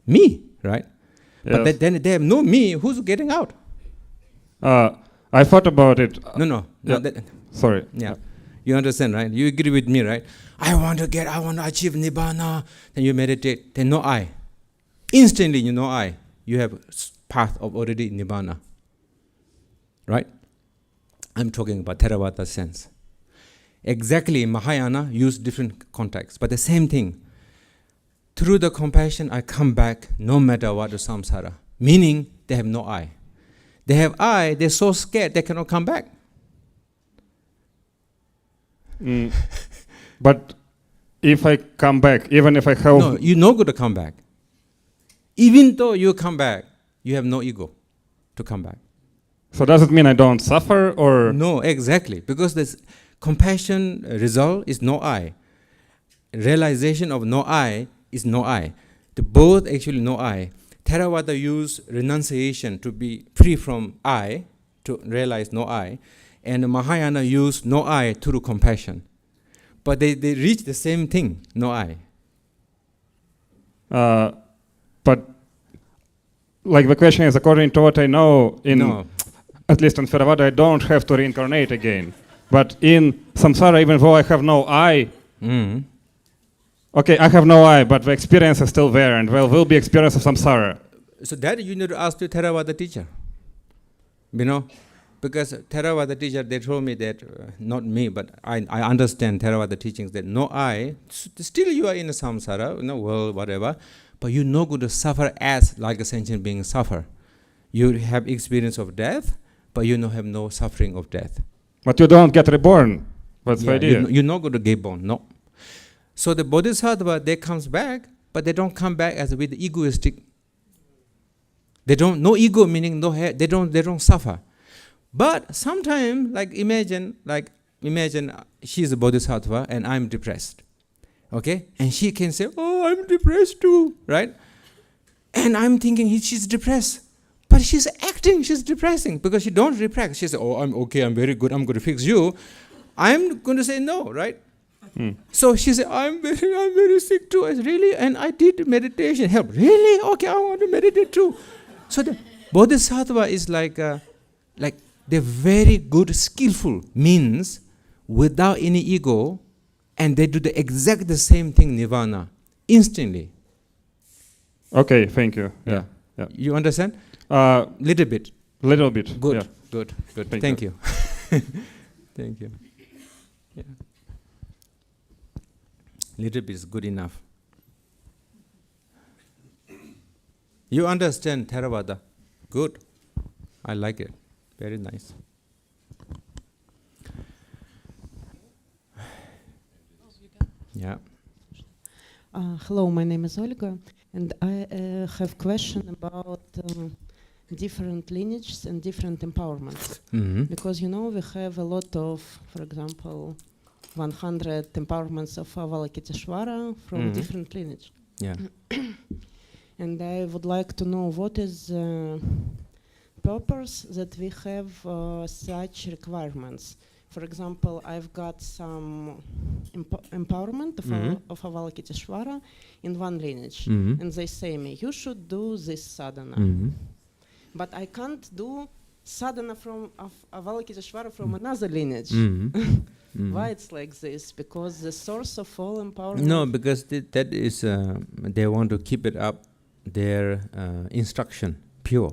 Me, right? Yes. But then they have no me, who's getting out? I thought about it. No. Sorry. Yeah. You understand, right? You agree with me, right? I want to achieve nibbana. Then you meditate. Then no I. Instantly you know I. You have path of already nibbana. Right? I'm talking about Theravada sense. Exactly, Mahayana use different contexts, but the same thing. Through the compassion, I come back no matter what the samsara. Meaning, they have no I. They have I, they're so scared they cannot come back. But if I come back, even if I have... No, you're not going to come back. Even though you come back, you have no ego to come back. So does it mean I don't suffer, or...? No, exactly. Because this compassion result is no I. Realization of no I is no I. The both actually no I. Theravada use renunciation to be free from I, to realize no I. And Mahayana use no I through compassion. But they reach the same thing, no I. But like the question is, according to what I know, at least in Theravada, I don't have to reincarnate again. But in samsara, even though I have no I, okay, I have no I, but the experience is still there, and there will be experience of samsara. So that you need to ask the Theravada teacher. Because Theravada teacher, they told me that, not me, but I understand Theravada teachings, that no I, still you are in a samsara, world, whatever, but you're not going to suffer as like a sentient being suffer. You have experience of death, but you have no suffering of death. But you don't get reborn. That's the idea. You're not going to get born, no. So the Bodhisattva, they comes back, but they don't come back as with egoistic. They don't, no ego meaning no hair, they don't suffer. But sometimes, imagine she's a bodhisattva and I'm depressed. Okay? And she can say, oh, I'm depressed too, right? And I'm thinking she's depressed. But she's acting, she's depressing because she don't repress. She says, oh, I'm okay, I'm very good, I'm going to fix you. I'm going to say no, right? So she said, I'm very sick too. I said, really? And I did meditation. Help. Really? Okay, I want to meditate too. So the bodhisattva is like they're very good, skillful, means without any ego, and they do the exact the same thing, nirvana, instantly. Okay, thank you. Yeah. You understand? Little bit. Little bit. Good, yeah. good. Thank you. Thank you. Yeah. Little bit is good enough. You understand Theravada? Good. I like it. Very nice. Yeah. Hello, my name is Olga, and I have question about different lineages and different empowerments. Because we have a lot of, for example, 100 empowerments of Avalokiteshvara from different lineage. Yeah. And I would like to know what is purpose that we have such requirements. For example, I've got some empowerment of Avalokiteshvara in one lineage, and they say me, you should do this sadhana. But I can't do sadhana from Avalokiteshvara from another lineage. Why it's like this? Because the source of all empowerment... No, because that is, they want to keep it up, their instruction, pure.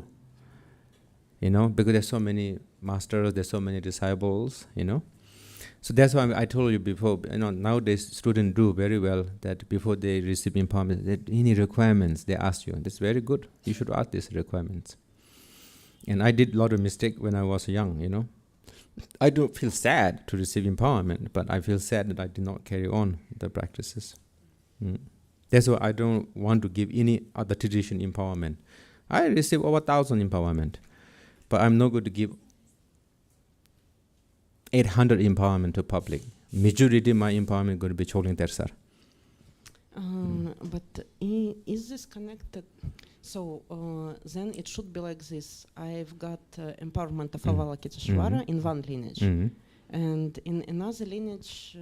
Because there's so many masters, there's so many disciples, So that's why I told you before, nowadays students do very well that before they receive empowerment, that any requirements they ask you. That's very good. You should ask these requirements. And I did a lot of mistake when I was young, I don't feel sad to receive empowerment, but I feel sad that I did not carry on the practices. That's why I don't want to give any other tradition empowerment. I received over 1,000 empowerment, but I'm not going to give 800 empowerment to public. Majority of my empowerment going to be Choling Tersar. But is this connected? So then it should be like this. I've got empowerment of Avalokiteshvara in one lineage. And in another lineage,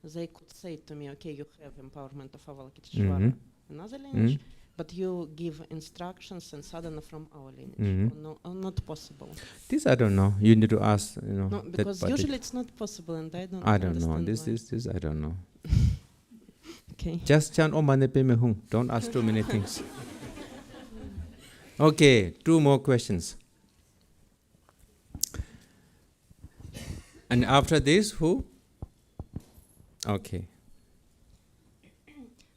they could say to me, okay, you have empowerment of Avalokiteshvara, another lineage, but you give instructions and sadhana from our lineage. Or not possible. This I don't know. You need to ask, No, because usually it's not possible, and I don't know. This I don't know. Okay. Just chant Om Mani Padme Hum. Don't ask too many things. Okay, 2 more questions. And after this, who? Okay.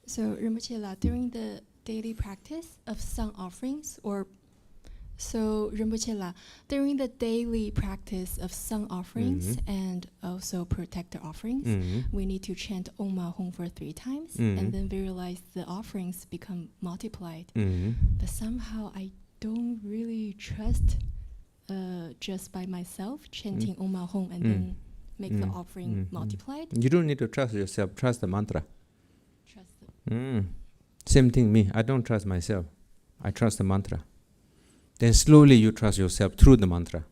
So, Rinpoche, during the daily practice of sung offerings, during the daily practice of sung offerings and also protector offerings, we need to chant Om Ma Hum for 3 times and then visualize the offerings become multiplied. But somehow I don't really trust just by myself chanting Om Ma Hum and then make the offering multiplied. You don't need to trust yourself, trust the mantra. Trust the Same thing me, I don't trust myself, I trust the mantra. Then slowly you trust yourself through the mantra.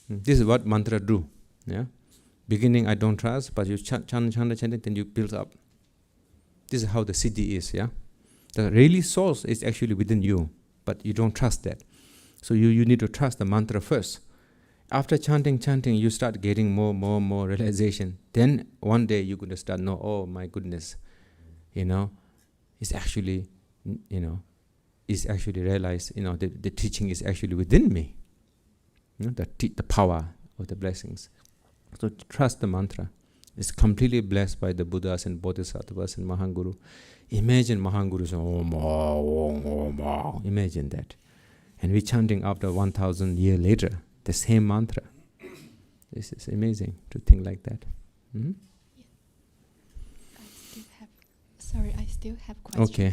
This is what mantra do. Yeah, beginning I don't trust, but you chant, then you build up. This is how the siddhi is. Yeah, the really source is actually within you, but you don't trust that. So you need to trust the mantra first. After chanting, you start getting more realization. Then one day you're going to start know, oh my goodness, it's actually, is actually realized, the teaching is actually within me. The power of the blessings. So trust the mantra. It's completely blessed by the Buddhas and Bodhisattvas and Mahanguru. Imagine Mahanguru saying, Om, Om, Om. Imagine that. And we're chanting after 1,000 years later, the same mantra. This is amazing to think like that. I still have Sorry, I still have questions. Okay.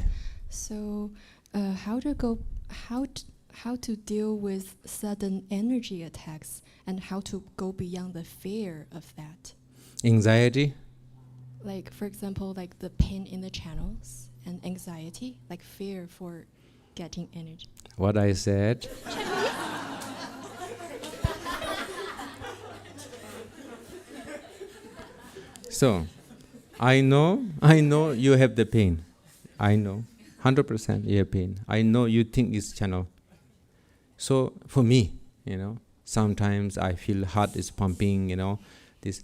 So, how to deal with sudden energy attacks, and how to go beyond the fear of that? Anxiety. Like, for example, like the pain in the channels and anxiety, like fear for getting energy. What I said. So, I know you have the pain. I know, 100% you have pain. I know you think it's channel. So for me, sometimes I feel heart is pumping. This.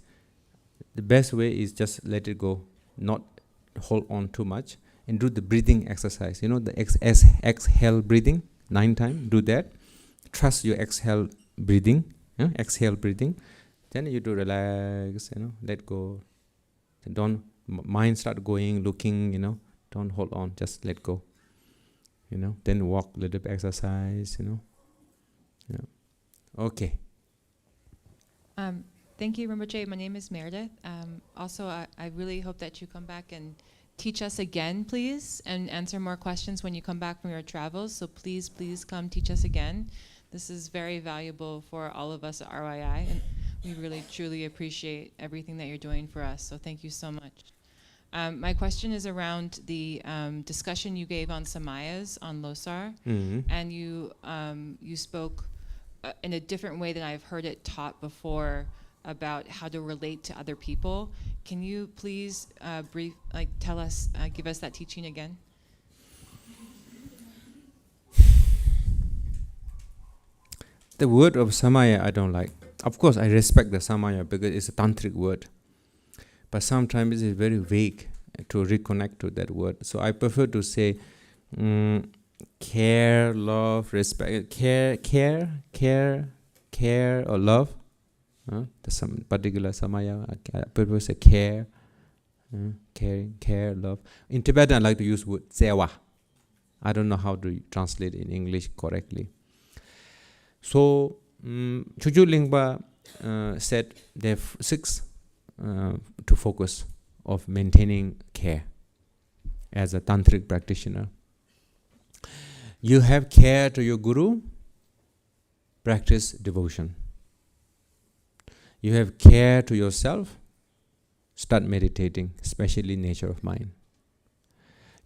The best way is just let it go, not hold on too much, and do the breathing exercise. The exhale breathing 9 times. Do that. Trust your exhale breathing. Exhale breathing. Then you do relax. Let go. Don't mind start going, looking. Don't hold on. Just let go. Then walk a little bit, exercise. Yeah. Okay. Thank you, Rinpoche. My name is Meredith. Also, I really hope that you come back and teach us again, please, and answer more questions when you come back from your travels. So please come teach us again. This is very valuable for all of us at RYI, and we really, truly appreciate everything that you're doing for us. So thank you so much. My question is around the discussion you gave on Samayas on Losar, and you spoke in a different way than I've heard it taught before about how to relate to other people. Can you please tell us, give us that teaching again? The word of Samaya I don't like. Of course, I respect the Samaya because it's a tantric word. But sometimes it's very vague to reconnect to that word. So I prefer to say care, love, respect, care, or love. There's some particular Samaya. I prefer to say care, caring, care, love. In Tibetan, I like to use word sewa. I don't know how to translate in English correctly. So, Chuchu Lingpa said there are 6 to focus of maintaining care as a tantric practitioner. You have care to your guru, practice devotion. You have care to yourself, start meditating, especially nature of mind.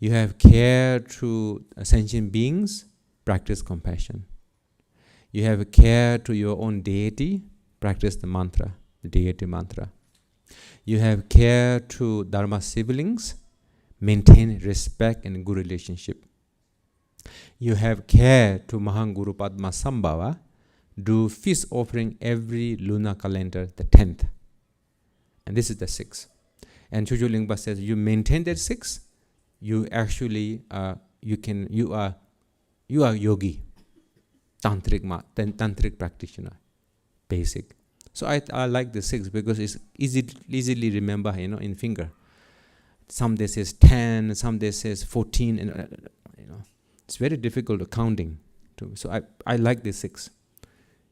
You have care to sentient beings, practice compassion. You have care to your own deity, practice the mantra, the deity mantra. You have care to Dharma siblings, maintain respect and good relationship. You have care to Mahanguru Padma Sambhava, do feast offering every lunar calendar, the 10th. And this is the 6th. And Chuchu Lingpa says, you maintain that 6, you actually you are yogi, tantric practitioner, basic. So I like the 6 because it's easily remember, in finger. Some day says 10, some day says 14, and it's very difficult to counting. So I like the 6,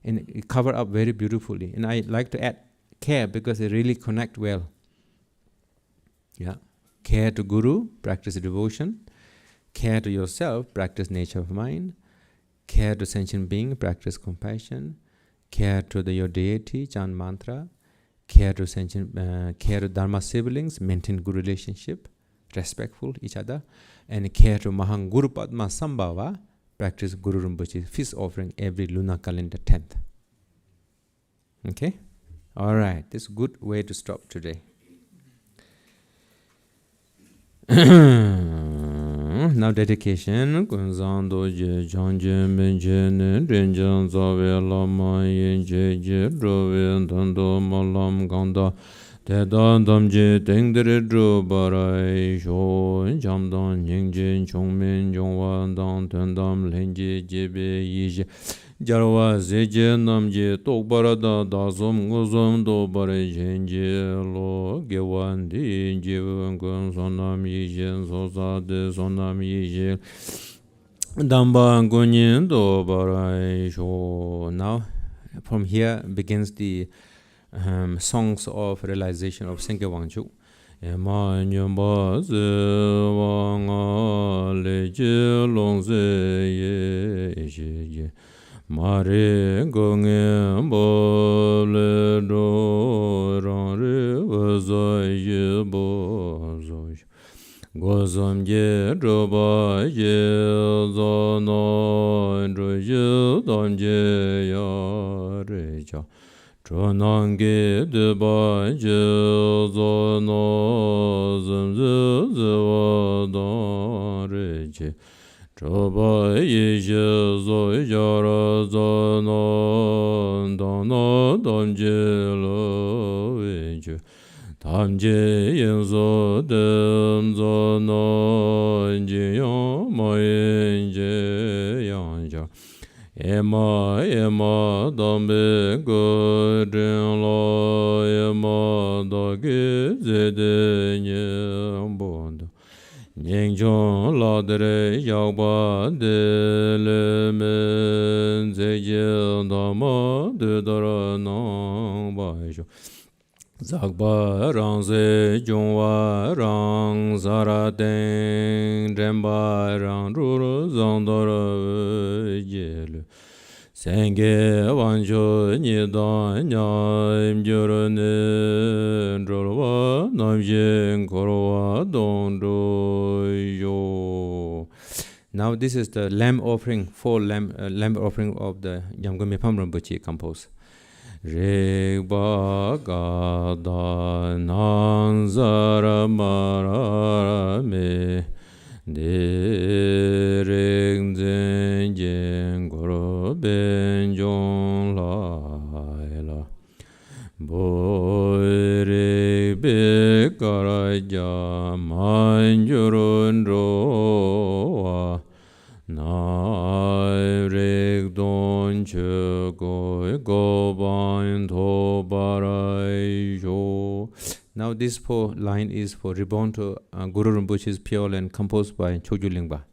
and it cover up very beautifully. And I like to add care because they really connect well. Yeah, care to Guru, practice devotion. Care to yourself, practice nature of mind. Care to sentient being, practice compassion. Care to your deity, chant mantra. Care to Dharma siblings, maintain good relationship, respectful each other. And care to Mahanguru Padma Sambhava, practice Guru Rinpoche feast offering every lunar calendar 10th. Okay? Alright, this is a good way to stop today. Now dedication. Kunzan doje changje menje ne renjan zawe lama yenje je drove dando malam ganda tedan damje tengdere dro barai sho jamdan nyingje chongmen jongwa dan tendam lenje jebe yije jarwa zeje namje tokbarada dazom ngozom do bare jenje lo gewan di jewan gon sonam yije soza de sonam yije damba gonyin do bare sho. Now from here begins the songs of realization of Senke Wangchuk. ema nyumba ze wanga le je long ze ye je mare gonge bo le do ran re wo zo ye bo zo gozom je roba je zo no ro je don je ya re ja Chonange de ba je zo no zem ze wa da re je choba ye je zo ya ra zo no da no don je lo we je tam je yin zo dem zo no je yo ma yin je yang ja ema dambe go den lo ema da ge ze de nye bond nyeng jong la de yao ba de le men ze je da ma de da ra na ba jo Zakba rang ze jongwa rang zara den remba rang ruru zangdara yelu Senge wanjo nidan nyam jorone rolwa namjen korwa dondo yo. Now this is the lamb offering, lamb offering of the Kyabgön Phakchok Rinpoche composed. Rekba gada nanzara marame dereng zen goro benjong laila boire be karaja manjurun roa Nairek don chego go bain to baraijo. Now this line is for reborn to Guru Rinpoche's pure and composed by Choju Lingpa.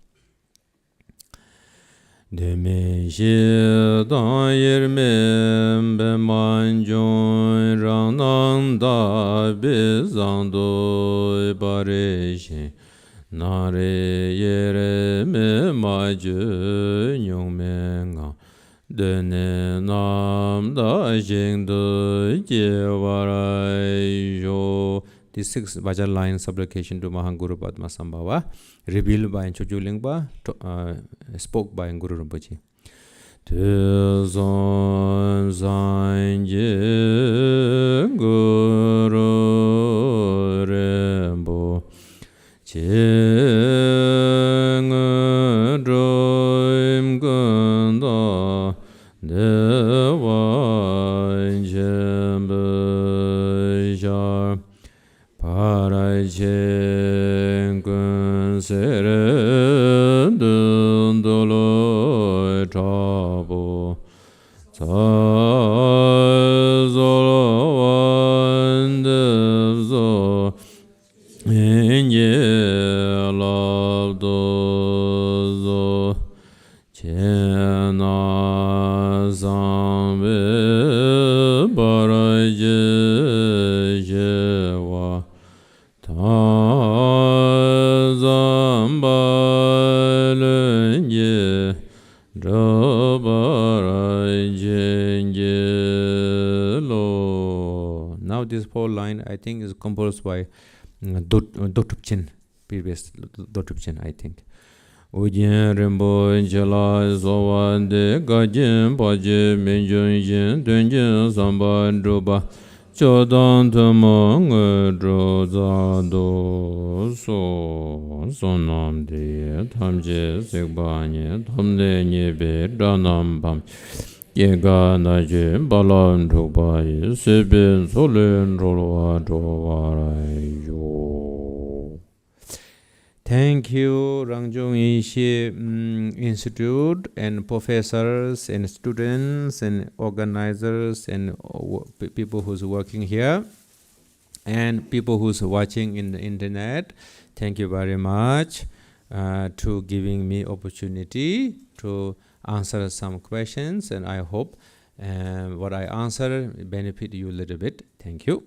Deme she da yermem be manjon rananda bezando bareje. Nare yere me ma je nyong me nga dene nam da jing de je warai jo. The 6 Vajra line supplication to Mahaguru Padmasambhava, revealed by Choju Lingpa, spoke by Guru Rinpoche. Te zon zan je Guru Rinpo Cheng droim ganda dewa jembejar parai cheng kun sere dundolo chabo zolo wandezo enye labdozo chena zambe baraje jewa tazambalenye rabaraje. Now this 4 line I think is composed by Dotupchen, previous Dotupchen, I think. Ujien Rinpo Jala Zowa De Gajin Paje Minjun Yin Dunjin Samba Druba Chodan Tamang Droza Do So Sonam De Tamje Sikbanye Tamde Nyebe Danam Pam Yega Naje Balan Druba Sibin Solin Rolwa Drowarai Yo. Thank you, Rangjung Ishi Institute and professors and students and organizers and people who's working here and people who's watching in the internet. Thank you very much to giving me opportunity to answer some questions, and I hope what I answer benefit you a little bit. Thank you.